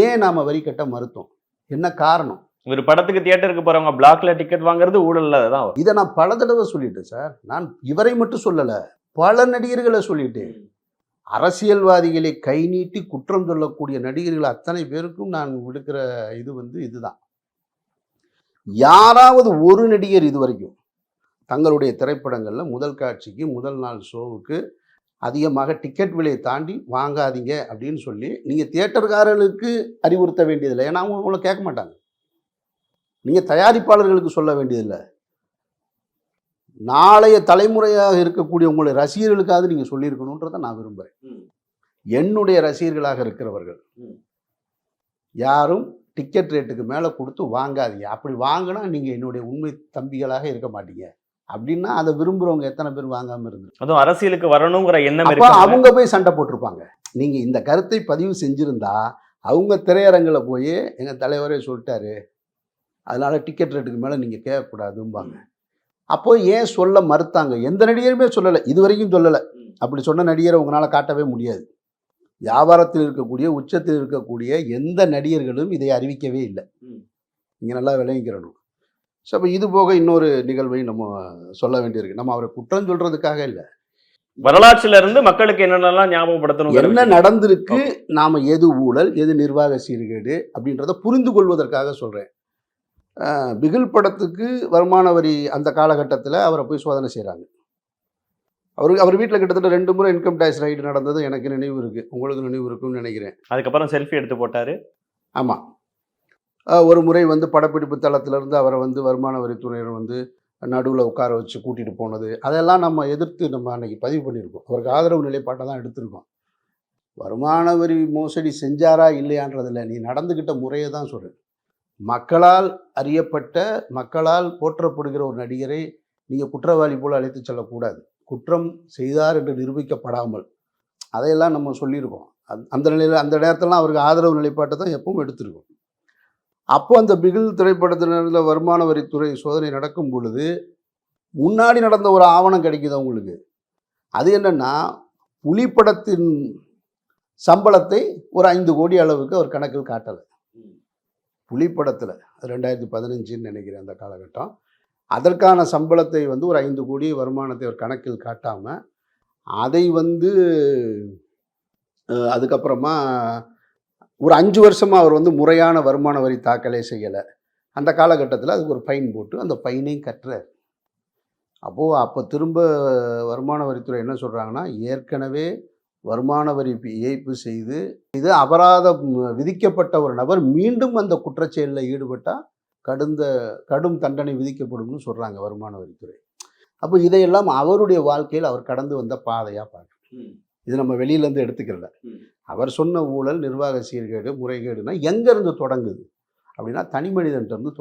ஏன் நாம் வரி கட்ட மறுத்தோம், என்ன காரணம்? ஒரு படத்துக்கு தியேட்டருக்கு போகிறவங்க பிளாக்ல டிக்கெட் வாங்குறது ஊழல்ல தான். இதை நான் பல தடவை சொல்லிட்டேன் சார். நான் இவரை மட்டும் சொல்லலை, பல நடிகர்களை சொல்லிட்டேன். அரசியல்வாதிகளை கை நீட்டி குற்றம் சொல்லக்கூடிய நடிகர்கள் அத்தனை பேருக்கும் நான் விடுக்கிற இதுதான். யாராவது ஒரு நடிகர் இதுவரைக்கும் தங்களுடைய திரைப்படங்களில் முதல் காட்சிக்கு முதல் நாள் ஷோவுக்கு அதிகமாக டிக்கெட் விலையை தாண்டி வாங்காதீங்க அப்படின்னு சொல்லி நீங்கள் தியேட்டர்காரர்களுக்கு அறிவுறுத்த வேண்டியதில்லை, ஏன்னா அவங்க உங்களை கேட்க மாட்டாங்க. நீங்கள் தயாரிப்பாளர்களுக்கு சொல்ல வேண்டியதில்லை, நாளைய தலைமுறையாக இருக்கக்கூடிய உங்களுடைய ரசிகர்களுக்காவது நீங்கள் சொல்லியிருக்கணுன்றதை நான் விரும்புகிறேன். என்னுடைய ரசிகர்களாக இருக்கிறவர்கள் யாரும் டிக்கெட் ரேட்டுக்கு மேலே கொடுத்து வாங்காதீங்க, அப்படி வாங்கினா நீங்கள் என்னுடைய உண்மை தம்பிகளாக இருக்க மாட்டீங்க அப்படின்னா அதை விரும்புகிறவங்க எத்தனை பேர் வாங்காமல் இருந்து, அதுவும் அரசியலுக்கு வரணுங்கிற எண்ணம் அப்போ அவங்க போய் சண்டை போட்டிருப்பாங்க. நீங்கள் இந்த கருத்தை பதிவு செஞ்சுருந்தா அவங்க திரையரங்கில் போய் எங்கள் தலைவரே சொல்லிட்டாரு, அதனால் டிக்கெட் ரேட்டுக்கு மேலே நீங்கள் கேட்கக்கூடாதும்பாங்க. அப்போ ஏன் சொல்ல மறுத்தாங்க? எந்த நடிகருமே சொல்லலை, இதுவரைக்கும் சொல்லலை. அப்படி சொன்ன நடிகரை உங்களால் காட்டவே முடியாது. வியாபாரத்தில் இருக்கக்கூடிய உச்சத்தில் இருக்கக்கூடிய எந்த நடிகர்களும் இதை அறிவிக்கவே இல்லை. நீங்கள் நல்லா விளங்கிக்கிறணும். ஸோ அப்போ இது போக இன்னொரு நிகழ்வையும் நம்ம சொல்ல வேண்டியிருக்கு. நம்ம அவரை குற்றம் சொல்கிறதுக்காக இல்லை, வரலாற்றில இருந்து மக்களுக்கு என்னென்னலாம் ஞாபகப்படுத்தணும், என்ன நடந்திருக்கு, நாம் எது ஊழல் எது நிர்வாக சீர்கேடு அப்படின்றத புரிந்து கொள்வதற்காக சொல்கிறேன். பிகில் படத்துக்கு வருமான வரி அந்த காலகட்டத்தில் அவரை போய் சோதனை செய்கிறாங்க. அவர் வீட்டில் கிட்டத்தட்ட 2 முறை இன்கம் டேக்ஸ் ரைடு நடந்தது எனக்கு நினைவு இருக்குது, உங்களுக்கு நினைவு இருக்குன்னு நினைக்கிறேன். அதுக்கப்புறம் செல்ஃபி எடுத்து போட்டார். ஆமாம், ஒரு முறை படப்பிடிப்பு தளத்திலிருந்து அவரை வருமான வரித்துறையினர் நடுவில் உட்கார வச்சு கூட்டிகிட்டு போனது, அதெல்லாம் நம்ம எதிர்த்து நம்ம அன்றைக்கி பதிவு பண்ணியிருக்கோம். அவருக்கு ஆதரவு நிலைப்பாட்டை தான் எடுத்திருக்கோம். வருமான வரி மோசடி செஞ்சாரா இல்லையான்றதில்ல, நீ நடந்துக்கிட்ட முறையை தான் சொல்கிறேன். மக்களால் அறியப்பட்ட, மக்களால் போற்றப்படுகிற ஒரு நடிகரை நீங்கள் குற்றவாளி போல் அழைத்து செல்லக்கூடாது. குற்றம் செய்தார் என்று நிரூபிக்கப்படாமல் அதையெல்லாம் நம்ம சொல்லியிருக்கோம். அந்த நிலையில் அந்த நேரத்திலலாம் அவருக்கு ஆதரவு நிலைப்பாட்டை தான் எப்பவும் எடுத்திருக்கோம். அப்போ அந்த பிகில் திரைப்படத்தினரில் வருமான வரித்துறை சோதனை நடக்கும் பொழுது முன்னாடி நடந்த ஒரு ஆவணம் கிடைக்குது அவங்களுக்கு. அது என்னன்னா, புலி படத்தின் சம்பளத்தை ஒரு 5 கோடி அளவுக்கு அவர் கணக்கில் காட்டலை. புலி படத்தில் 2015ன்னு நினைக்கிறேன் அந்த காலகட்டம். அதற்கான சம்பளத்தை வந்து ஒரு 5 கோடி வருமானத்தை அவர் கணக்கில் காட்டாமல் அதை வந்து அதுக்கப்புறமா ஒரு 5 வருஷமாக அவர் வந்து முறையான வருமான வரி தாக்கலே செய்யலை. அந்த காலகட்டத்தில் அதுக்கு ஒரு ஃபைன் போட்டு அந்த ஃபைனையும் கட்டுறார். அப்போ திரும்ப வருமான வரித்துறை என்ன சொல்கிறாங்கன்னா, ஏற்கனவே வருமான வரி ஏய்ப்பு செய்து இது அபராதம் விதிக்கப்பட்ட ஒரு நபர் மீண்டும் அந்த குற்றச்செயலில் ஈடுபட்டால் கடும் தண்டனை விதிக்கப்படும்னு சொல்கிறாங்க வருமான வரித்துறை. அப்போ இதையெல்லாம் அவருடைய வாழ்க்கையில் அவர் கடந்து வந்த பாதையாக பார்க்கணும். இது நம்ம வெளியிலேருந்து எடுத்துக்கல. அவர் சொன்ன ஊழல், நிர்வாக சீர்கேடு, முறைகேடுனா எங்கேருந்து தொடங்குது அப்படின்னா தனி மனிதன்கிட்டருந்து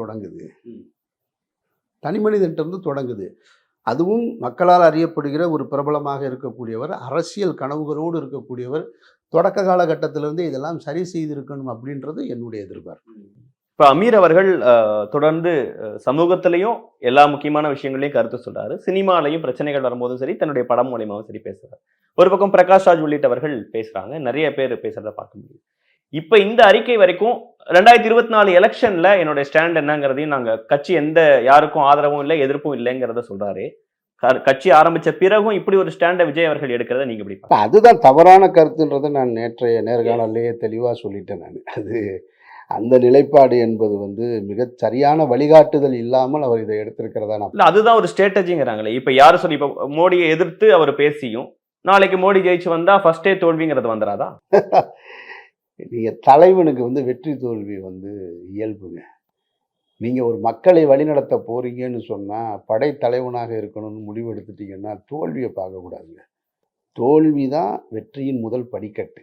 தொடங்குது. அதுவும் மக்களால் அறியப்படுகிற ஒரு பிரபலமாக இருக்கக்கூடியவர், அரசியல் கனவுகளோடு இருக்கக்கூடியவர், தொடக்க காலகட்டத்திலிருந்து இதெல்லாம் சரி செய்திருக்கணும் அப்படின்றது என்னுடைய எதிர்பார்ப்பு. இப்போ அமீர் அவர்கள் தொடர்ந்து சமூகத்திலையும் எல்லா முக்கியமான விஷயங்களையும் கருத்து சொல்றாரு. சினிமாலையும் பிரச்சனைகள் வரும்போதும் சரி, தன்னுடைய படம் மூலியமாவும் சரி பேசுறாரு. ஒரு பக்கம் பிரகாஷ் ராஜ் உள்ளிட்டவர்கள் பேசுறாங்க, நிறைய பேர் பேசுறத பார்க்க முடியும். இப்ப இந்த அறிக்கை வரைக்கும் 2024 எலெக்ஷன்ல என்னோட ஸ்டாண்ட் என்னங்கிறதையும் நாங்க கட்சி யாருக்கும் ஆதரவும் இல்லை, எதிர்ப்பும் இல்லைங்கிறத சொல்றாரு. கட்சி ஆரம்பிச்ச பிறகும் இப்படி ஒரு ஸ்டாண்டை விஜய் அவர்கள் எடுக்கிறத நீங்க எப்படி பார்க்கறீங்க? அதுதான் தவறான கருத்துன்றதை நான் நேற்றைய நேர்காணலையே தெளிவாக சொல்லிட்டேன். அது அந்த நிலைப்பாடு என்பது வந்து மிக சரியான வழிகாட்டுதல் இல்லாமல் அவர் இதை எடுத்திருக்கிறதா இல்ல, அதுதான் ஒரு ஸ்ட்ராட்டஜிங்கிறாங்களே. இப்ப யாரு சொல்லி இப்ப மோடியை எதிர்த்து அவர் பேசியும் நாளைக்கு மோடி ஜெயிச்சு வந்தா ஃபர்ஸ்டே தோல்விங்கிறது வந்துடாதா? நீங்கள் தலைவனுக்கு வந்து வெற்றி தோல்வி வந்து இயல்புங்க. நீங்கள் ஒரு மக்களை வழிநடத்த போகிறீங்கன்னு சொன்னால் படை தலைவனாக இருக்கணும்னு முடிவு எடுத்துட்டீங்கன்னா தோல்வியை பார்க்கக்கூடாதுங்க. தோல்வி தான் வெற்றியின் முதல் படிக்கட்டு.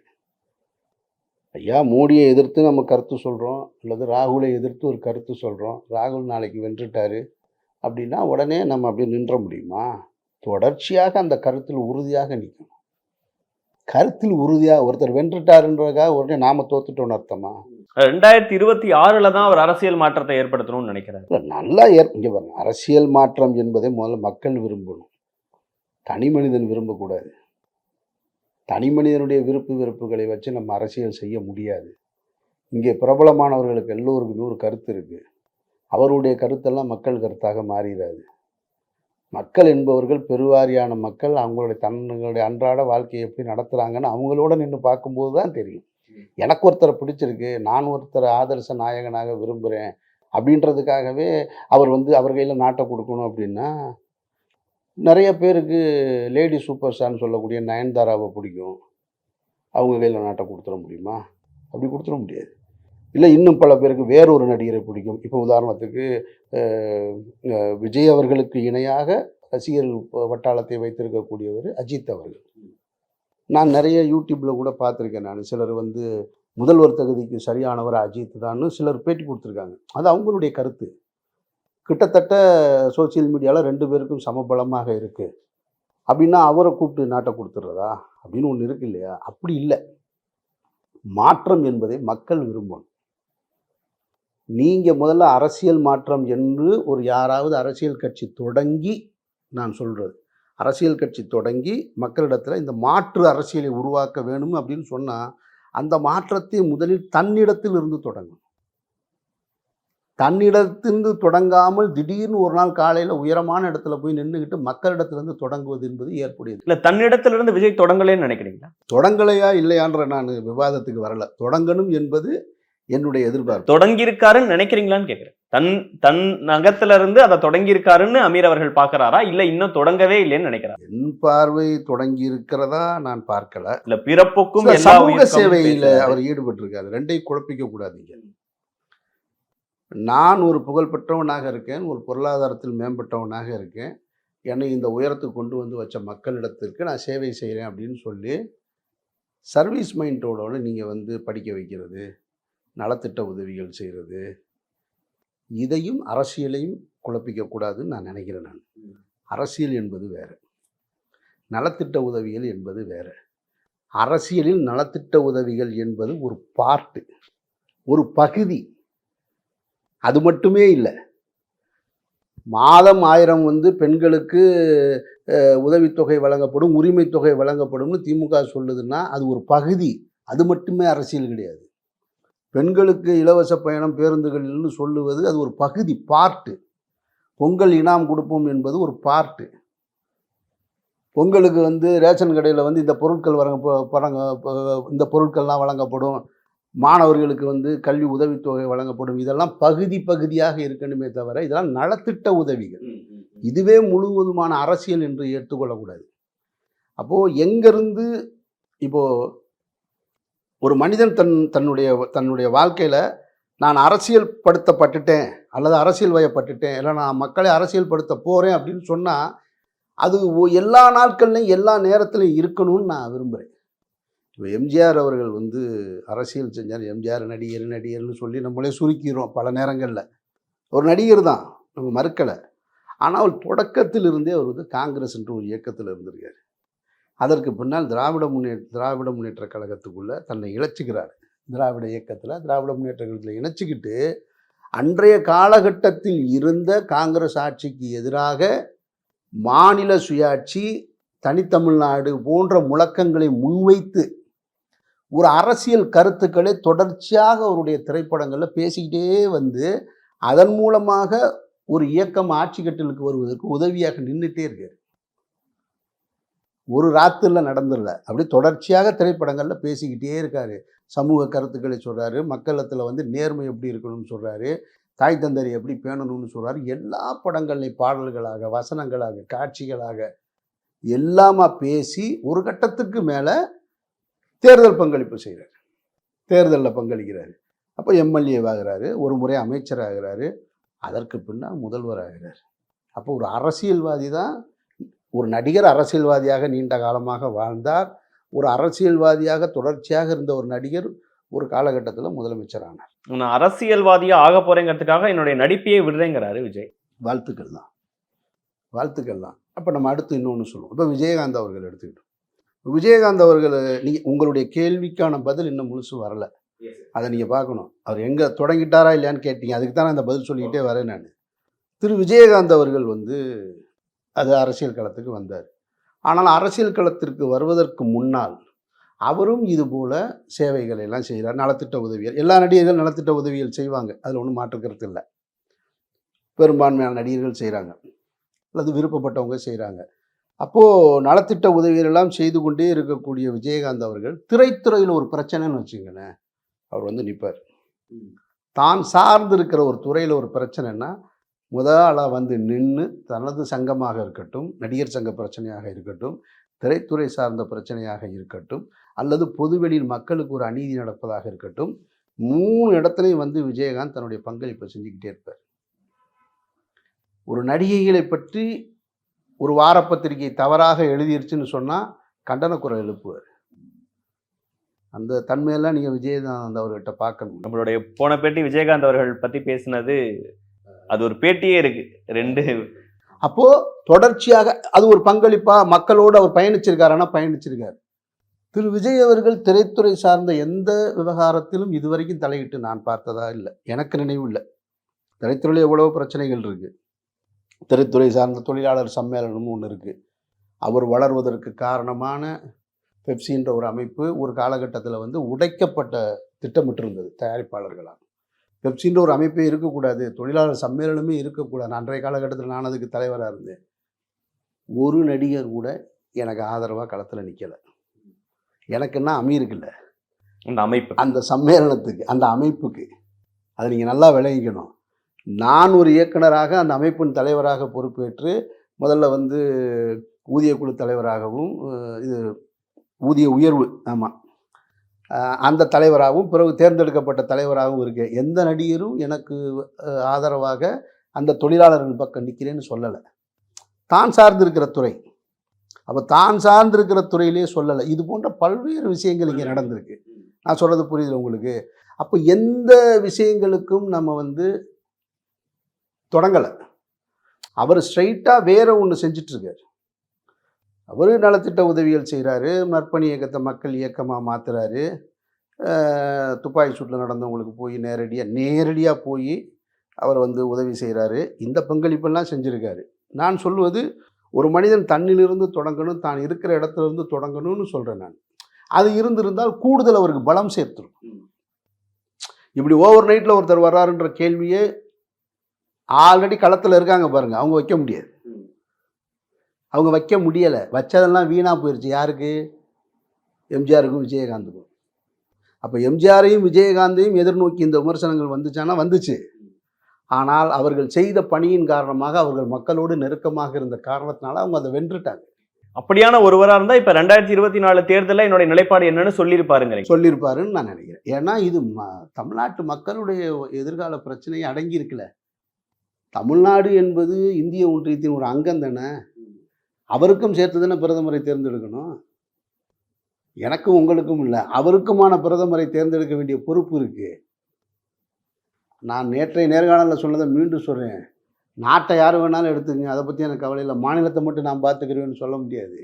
ஐயா மோடியை எதிர்த்து நம்ம கருத்து சொல்கிறோம், அல்லது ராகுலை எதிர்த்து ஒரு கருத்து சொல்கிறோம், ராகுல் நாளைக்கு வென்றுட்டார் அப்படின்னா உடனே நம்ம அப்படியே நின்ற முடியுமா? தொடர்ச்சியாக அந்த கருத்தில் உறுதியாக நிற்கணும். கருத்தில் உறுதியாக ஒருத்தர் வென்றுட்டாருன்றதுக்காக உடனே நாம தோத்துட்டோம்னு அர்த்தமா? 2026ல தான் அவர் அரசியல் மாற்றத்தை ஏற்படுத்தணும்னு நினைக்கிறார். இல்லை நல்லா இங்கே பாருங்க, அரசியல் மாற்றம் என்பதை முதல்ல மக்கள் விரும்பணும், தனி மனிதன் விரும்பக்கூடாது. தனி மனிதனுடைய விருப்பு வெறுப்புகளை வச்சு நம்ம அரசியல் செய்ய முடியாது. இங்கே பிரபலமானவர்களுக்கு எல்லோருக்குமே ஒரு கருத்து இருக்குது. அவருடைய கருத்தெல்லாம் மக்கள் கருத்தாக மாறிடாது. மக்கள் என்பவர்கள் பெருவாரியான மக்கள் தங்களுடைய அன்றாட வாழ்க்கையை எப்படி நடத்துகிறாங்கன்னு அவங்களோட நின்று பார்க்கும்போது தான் தெரியும். எனக்கு ஒருத்தரை பிடிச்சிருக்கு, நான் ஒருத்தரை ஆதர்ச நாயகனாக விரும்புகிறேன் அப்படின்றதுக்காகவே அவர் கையில் நாட்டை கொடுக்கணும் அப்படின்னா, நிறைய பேருக்கு லேடி சூப்பர் ஸ்டார்னு சொல்லக்கூடிய நயன்தாராவை பிடிக்கும், அவங்க கையில் நாட்டை கொடுத்துட முடியுமா? அப்படி கொடுத்துட முடியாது. இல்லை இன்னும் பல பேருக்கு வேறொரு நடிகரை பிடிக்கும். இப்போ உதாரணத்துக்கு விஜய் அவர்களுக்கு இணையாக ரசிகர்கள் வட்டாளத்தை வைத்திருக்கக்கூடியவர் அஜித் அவர்கள். நான் நிறைய யூடியூப்பில் கூட பார்த்துருக்கேன். சிலர் முதல்வர் தகுதிக்கு சரியானவர் அஜித் தான்னு சிலர் பேட்டி கொடுத்துருக்காங்க. அது அவங்களுடைய கருத்து. கிட்டத்தட்ட சோசியல் மீடியாவில் 2 பேருக்கும் சமபலமாக இருக்குது அப்படின்னா அவரை கூப்பிட்டு நாட்டை கொடுத்துட்றதா அப்படின்னு ஒன்று இருக்கு இல்லையா? அப்படி இல்லை. மாற்றம் என்பதை மக்கள் விரும்பணும். நீங்கள் முதல்ல அரசியல் மாற்றம் என்று யாராவது அரசியல் கட்சி தொடங்கி, நான் சொல்கிறது அரசியல் கட்சி தொடங்கி மக்களிடத்தில் இந்த மாற்று அரசியலை உருவாக்க வேணும் அப்படின்னு சொன்னால் அந்த மாற்றத்தை முதலில் தன்னிடத்தில் இருந்து தொடங்கும். தன்னிடத்திலிருந்து தொடங்காமல் திடீர்னு ஒரு நாள் காலையில் உயரமான இடத்துல போய் நின்றுக்கிட்டு மக்களிடத்திலிருந்து தொடங்குவது என்பது ஏற்புடையது இல்லை. தன்னிடத்திலிருந்து விஜய் தொடங்கலேன்னு நினைக்கிறீங்களா? தொடங்கலையா இல்லையான்ற நான் விவாதத்துக்கு வரல. தொடங்கணும் என்பது என்னுடைய எதிர்பார்ப்பு. தொடங்கியிருக்காருன்னு நினைக்கிறீங்களான்னு கேட்குறேன். தன் நகத்துல இருந்து அதை தொடங்கியிருக்காருன்னு அமீர் அவர்கள் பார்க்கறாரா, இல்லை இன்னும் தொடங்கவே இல்லைன்னு நினைக்கிறார்? என் பார்வை தொடங்கி இருக்கிறதா நான் பார்க்கல. இல்லை, பிறப்புக்கும் சமூக சேவையில் அவர் ஈடுபட்டிருக்காரு. ரெண்டையும் குழப்பிக்க கூடாதீங்க. நான் ஒரு புகழ்பெற்றவனாக இருக்கேன், ஒரு பொருளாதாரத்தில் மேம்பட்டவனாக இருக்கேன், என்னை இந்த உயரத்துக்கு கொண்டு வச்ச மக்களிடத்திற்கு நான் சேவை செய்கிறேன் அப்படின்னு சொல்லி சர்வீஸ் மைண்டோட நீங்கள் படிக்க வைக்கிறது, நலத்திட்ட உதவிகள் செய்கிறது, இதையும் அரசியலையும் குழப்பிக்கக்கூடாதுன்னு நான் நினைக்கிறேன். நான் அரசியல் என்பது வேறு, நலத்திட்ட உதவிகள் என்பது வேறு. அரசியலில் நலத்திட்ட உதவிகள் என்பது ஒரு பார்ட்டு, ஒரு பகுதி. அது மட்டுமே இல்லை. மாதம் 1000 பெண்களுக்கு உதவித்தொகை வழங்கப்படும், உரிமை தொகை வழங்கப்படும்னு திமுக சொல்லுதுன்னா அது ஒரு பகுதி. அது மட்டுமே அரசியல் கிடையாது. பெண்களுக்கு இலவச பயணம் பேருந்துகள்னு சொல்லுவது அது ஒரு பகுதி, பார்ட்டு. பொங்கல் இனாம் கொடுப்போம் என்பது ஒரு பார்ட்டு. பொங்கலுக்கு ரேஷன் கடையில் இந்த பொருட்கள் இந்த பொருட்கள்லாம் வழங்கப்படும், மாணவர்களுக்கு கல்வி உதவித்தொகை வழங்கப்படும். இதெல்லாம் பகுதி பகுதியாக இருக்கணுமே தவிர இதெல்லாம் நலத்திட்ட உதவிகள். இதுவே முழுவதுமான அரசியல் என்று ஏற்றுக்கொள்ளக்கூடாது. அப்போது எங்கேருந்து இப்போது ஒரு மனிதன் தன்னுடைய வாழ்க்கையில் நான் அரசியல் படுத்தப்பட்டுட்டேன் அல்லது அரசியல் வயப்பட்டுட்டேன், இல்லை நான் மக்களை அரசியல் படுத்த போகிறேன் அப்படின்னு சொன்னால் அது எல்லா நாட்கள்லையும் எல்லா நேரத்துலையும் இருக்கணும்னு நான் விரும்புகிறேன். இப்போ எம்ஜிஆர் அவர்கள் அரசியல் செஞ்சார். எம்ஜிஆர் நடிகர்னு சொல்லி நம்மளே சுருக்கிறோம் பல நேரங்களில். ஒரு நடிகர் தான், நம்ம மறுக்கலை. ஆனால் தொடக்கத்தில் இருந்தே அவர் காங்கிரஸ் என்ற ஒரு இயக்கத்தில் இருந்திருக்கார். அதற்கு பின்னால் திராவிட முன்னேற்ற கழகத்துக்குள்ளே தன்னை இணைச்சிக்கிறார். திராவிட முன்னேற்ற கழகத்தில் இணைச்சிக்கிட்டு அன்றைய காலகட்டத்தில் இருந்த காங்கிரஸ் ஆட்சிக்கு எதிராக மாநில சுயாட்சி, தனித்தமிழ்நாடு போன்ற முழக்கங்களை முன்வைத்து ஒரு அரசியல் கருத்துக்களை தொடர்ச்சியாக அவருடைய திரைப்படங்களில் பேசிக்கிட்டே அதன் மூலமாக ஒரு இயக்கம் ஆட்சி கட்டலுக்கு வருவதற்கு உதவியாக நின்றுட்டே இருக்கார். ஒரு ராத்திரியில் நடந்துடல, அப்படி தொடர்ச்சியாக திரைப்படங்களில் பேசிக்கிட்டே இருக்கார். சமூக கருத்துக்களை சொல்கிறாரு, மக்களத்தில் நேர்மை எப்படி இருக்கணும்னு சொல்கிறாரு, தாய் தந்தரை எப்படி பேணணும்னு சொல்கிறாரு. எல்லா படங்கள்லையும் பாடல்களாக, வசனங்களாக, காட்சிகளாக எல்லாமா பேசி ஒரு கட்டத்துக்கு மேலே தேர்தல் பங்களிப்பு செய்கிறார். தேர்தலில் பங்களிக்கிறார். அப்போ எம்எல்ஏவாகிறாரு, ஒரு முறை அமைச்சராகிறாரு, அதற்கு பின்னால் முதல்வர் ஆகிறார். அப்போ ஒரு அரசியல்வாதி தான். ஒரு நடிகர் அரசியல்வாதியாக நீண்ட காலமாக வாழ்ந்தார். ஒரு அரசியல்வாதியாக தொடர்ச்சியாக இருந்த ஒரு நடிகர் ஒரு காலகட்டத்தில் முதலமைச்சர் ஆனார். நான் அரசியல்வாதியாக ஆக போகிறேங்கிறதுக்காக என்னுடைய நடிப்பையே விடுறேங்கிறாரு விஜய். வாழ்த்துக்கள் தான். அப்போ நம்ம அடுத்து இன்னொன்று சொல்லுவோம். இப்போ விஜயகாந்த் அவர்கள் எடுத்துக்கிட்டோம். விஜயகாந்த் அவர்கள் உங்களுடைய கேள்விக்கான பதில் இன்னும் முழுசு வரலை. அதை நீங்கள் பார்க்கணும். அவர் எங்கே தொடங்கிட்டாரா இல்லையான்னு கேட்டீங்க. அதுக்கு தான் நான் அந்த பதில் சொல்லிக்கிட்டே வரேன். நான் திரு விஜயகாந்த் அவர்கள் அது அரசியல் களத்துக்கு வந்தார். ஆனால் அரசியல் களத்திற்கு வருவதற்கு முன்னால் அவரும் இதுபோல் சேவைகளை எல்லாம் செய்கிறார். நலத்திட்ட உதவிகள், எல்லா நடிகர்கள் நலத்திட்ட உதவிகள் செய்வாங்க, அதில் ஒன்றும் மாற்றுக்கிறது இல்லை. பெரும்பான்மையான நடிகர்கள் செய்கிறாங்க, அல்லது விருப்பப்பட்டவங்க செய்கிறாங்க. அப்போது நலத்திட்ட உதவிகள் எல்லாம் செய்து கொண்டே இருக்கக்கூடிய விஜயகாந்த் அவர்கள் திரைத்துறையில் ஒரு பிரச்சனைன்னு வச்சுங்களேன், அவர் நிற்பார். தான் சார்ந்து இருக்கிற ஒரு துறையில் ஒரு பிரச்சனைன்னா முதலாளாக நின்று தனது சங்கமாக இருக்கட்டும், நடிகர் சங்க பிரச்சனையாக இருக்கட்டும், திரைத்துறை சார்ந்த பிரச்சனையாக இருக்கட்டும், அல்லது பொதுவெளியில் மக்களுக்கு ஒரு அநீதி நடப்பதாக இருக்கட்டும், 3 இடத்துலையும் விஜயகாந்த் தன்னுடைய பங்களிப்பை செஞ்சுக்கிட்டே இருப்பார். ஒரு நடிகைகளை பற்றி ஒரு வாரப்பத்திரிகை தவறாக எழுதிருச்சுன்னு சொன்னால் கண்டன குரல் எழுப்புவார். அந்த தன்மையெல்லாம் நீங்கள் விஜயகாந்த் அவர்கிட்ட பார்க்கணும். நம்மளுடைய போன பேட்டி விஜயகாந்த் அவர்கள் பற்றி பேசினது அது ஒரு பேட்டியே இருக்கு 2. அப்போது தொடர்ச்சியாக அது ஒரு பங்களிப்பாக மக்களோடு அவர் பயணிச்சிருக்கார். திரு விஜய் அவர்கள் திரைத்துறை சார்ந்த எந்த விவகாரத்திலும் இதுவரைக்கும் தலையிட்டு நான் பார்த்ததா இல்லை, எனக்கு நினைவு இல்லை. திரைத்துறையில் எவ்வளவோ பிரச்சனைகள் இருக்குது. திரைத்துறை சார்ந்த தொழிலாளர் சம்மேளனமும் ஒன்று இருக்குது. அவர் வளர்வதற்கு காரணமான பெப்சின்ற ஒரு அமைப்பு ஒரு காலகட்டத்தில் உடைக்கப்பட்ட திட்டமிட்டிருந்தது தயாரிப்பாளர்களால். பெப்சின்ற ஒரு அமைப்பே இருக்கக்கூடாது, தொழிலாளர் சம்மேளனமே இருக்கக்கூடாது. அன்றைய காலகட்டத்தில் நான் அதுக்கு தலைவராக இருந்தேன். ஒரு நடிகர் கூட எனக்கு ஆதரவாக களத்தில் நிற்கலை. எனக்குன்னா அமீருக்கு இல்லை, அந்த அமைப்பு, அந்த சம்மேளனத்துக்கு, அந்த அமைப்புக்கு. அதை நீங்கள் நல்லா விளங்கிக்கணும். நான் ஒரு இயக்குனராக அந்த அமைப்பின் தலைவராக பொறுப்பேற்று முதல்ல ஊதிய குழு தலைவராகவும், இது ஊதிய உயர்வு, ஆமாம், அந்த தலைவராகவும் பிறகு தேர்ந்தெடுக்கப்பட்ட தலைவராகவும் இருக்கேன். எந்த நடிகரும் எனக்கு ஆதரவாக அந்த தொழிலாளர்கள் பக்கம் நிற்கிறேன்னு சொல்லலை. தான் சார்ந்திருக்கிற துறை, அப்போ தான் சார்ந்திருக்கிற துறையிலே சொல்லலை. இது போன்ற பல்வேறு விஷயங்கள் இங்கே நடந்திருக்கு. நான் சொல்கிறது புரியுது உங்களுக்கு? அப்போ எந்த விஷயங்களுக்கும் நம்ம தொடங்கலை. அவர் ஸ்ட்ரைட்டாக வேற ஒன்று செஞ்சிட்ருக்கார். அவர் நலத்திட்ட உதவிகள் செய்கிறாரு, நற்பணி இயக்கத்தை மக்கள் இயக்கமாக மாற்றுறாரு, துப்பாக்கி சூட்டில் நடந்தவங்களுக்கு போய் நேரடியாக போய் அவர் உதவி செய்கிறாரு. இந்த பங்களிப்பெல்லாம் செஞ்சுருக்காரு. நான் சொல்வது, ஒரு மனிதன் தன்னிலிருந்து தொடங்கணும், தான் இருக்கிற இடத்துல இருந்து தொடங்கணும்னு சொல்கிறேன் நான். அது இருந்திருந்தால் கூடுதல் அவருக்கு பலம் சேர்த்துருக்கும். இப்படி ஓவர் நைட்டில் ஒருத்தர் வர்றாருன்ற கேள்வியே ஆல்ரெடி களத்தில் இருக்காங்க பாருங்கள், அவங்க வைக்க முடியாது. அவங்க வைக்க முடியலை. வச்சதெல்லாம் வீணாக போயிடுச்சு. யாருக்கு? எம்ஜிஆருக்கும் விஜயகாந்துக்கும். அப்போ எம்ஜிஆரையும் விஜயகாந்தையும் எதிர்நோக்கி இந்த விமர்சனங்கள் வந்துச்சானா வந்துச்சு. ஆனால் அவர்கள் செய்த பணியின் காரணமாக, அவர்கள் மக்களோடு நெருக்கமாக இருந்த காரணத்தினால அவங்க அதை வென்றுட்டாங்க. அப்படியான ஒருவராக இருந்தால் இப்போ 2024 தேர்தலில் என்னுடைய நிலைப்பாடு என்னன்னு சொல்லியிருப்பாருன்னு நான் நினைக்கிறேன். ஏன்னா இது தமிழ்நாட்டு மக்களுடைய எதிர்கால பிரச்சனையை அடங்கி இருக்குல்ல. தமிழ்நாடு என்பது இந்திய ஒன்றியத்தின் ஒரு அங்கம் தானே. அவருக்கும் சேர்த்து தானே பிரதமரை தேர்ந்தெடுக்கணும். எனக்கும் உங்களுக்கும் இல்லை, அவருக்குமான பிரதமரை தேர்ந்தெடுக்க வேண்டிய பொறுப்பு இருக்குது. நான் நேற்றைய நேர்காணலில் சொன்னதை மீண்டும் சொல்கிறேன். நாட்டை யார் வேணாலும் எடுத்துங்க, அதை பற்றி எனக்கு கவலை இல்லை. மாநிலத்தை மட்டும் நான் பார்த்துக்கிறேன்னு சொல்ல முடியாது.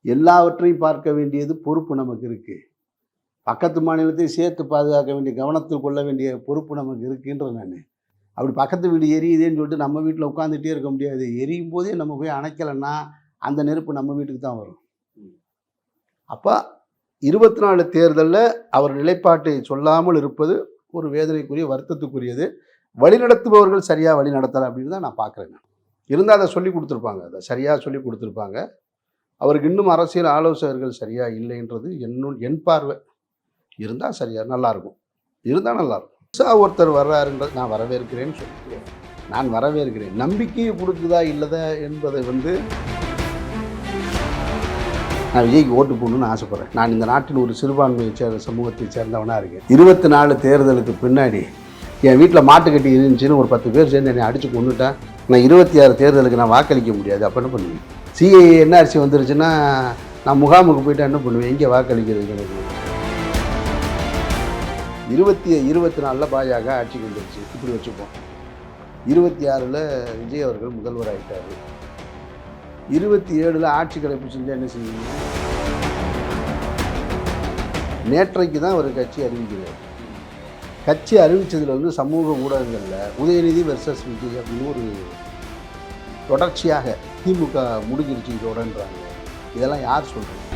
எல்லாவற்றையும் பார்க்க வேண்டியது பொறுப்பு நமக்கு இருக்குது. பக்கத்து மாநிலத்தையும் சேர்த்து பாதுகாக்க வேண்டிய, கவனத்தில் கொள்ள வேண்டிய பொறுப்பு நமக்கு இருக்குன்ற நான். அப்படி பக்கத்து வீடு எரியுதேன்னு சொல்லிட்டு நம்ம வீட்டில் உட்காந்துட்டே இருக்க முடியாது. எரியும் போதே நம்ம போய் அணைக்கலைன்னா அந்த நெருப்பு நம்ம வீட்டுக்கு தான் வரும். அப்போ 24 தேர்தலில் அவர் நிலைப்பாட்டை சொல்லாமல் இருப்பது ஒரு வேதனைக்குரிய, வருத்தத்துக்குரியது. வழிநடத்துபவர்கள் சரியாக வழி நடத்தலை அப்படின்னு தான் நான் பார்க்குறேன். இருந்தால் அதை சொல்லி கொடுத்துருப்பாங்க, அதை சரியாக சொல்லி கொடுத்துருப்பாங்க. அவருக்கு இன்னும் அரசியல் ஆலோசகர்கள் சரியாக இல்லைன்றது என் பார்வை. இருந்தால் சரியாக நல்லாயிருக்கும், இருந்தால் நல்லாயிருக்கும். ஒருத்தர் வர்றாருன்றது நான் வரவேற்கிறேன்னு சொல்லிக்கிறேன். நான் வரவேற்கிறேன். நம்பிக்கையை கொடுக்குதா இல்லதா என்பதை நான் விஜய்க்கு ஓட்டு போடணும்னு ஆசைப்பட்றேன். நான் இந்த நாட்டில் ஒரு சிறுபான்மையை சமூகத்தை சேர்ந்தவனாக இருக்கேன். 24 தேர்தலுக்கு பின்னாடி என் வீட்டில் மாட்டு கட்டி இருந்துச்சுன்னு ஒரு 10 பேர் சேர்ந்து என்னை அடித்து கொண்டுட்டேன். நான் 26 தேர்தலுக்கு நான் வாக்களிக்க முடியாது. அப்போ என்ன பண்ணுவேன்? சிஏஏ என்ஆர்சி வந்துருச்சுன்னா நான் முகாமுக்கு போய்ட்டு என்ன பண்ணுவேன்? எங்கே வாக்களிக்கிறது? எனக்கு 24 பாஜக ஆட்சிக்கு வந்துருச்சு, இப்படி வச்சுப்போம். 26 விஜய் அவர்கள் முதல்வர் ஆகிட்டார். 27 ஆட்சி கலைப்பு செஞ்சால் என்ன செய்வீங்க? நேற்றைக்கு தான் ஒரு கட்சி அறிவிக்கிறார். கட்சி அறிவித்ததில் சமூக ஊடகங்களில் உதயநிதி வெர்சஸ் விஜய் அப்படின்னு ஒரு தொடர்ச்சியாக திமுக முடிஞ்சிருச்சு இதோடன்றாங்க. இதெல்லாம் யார் சொல்கிறது?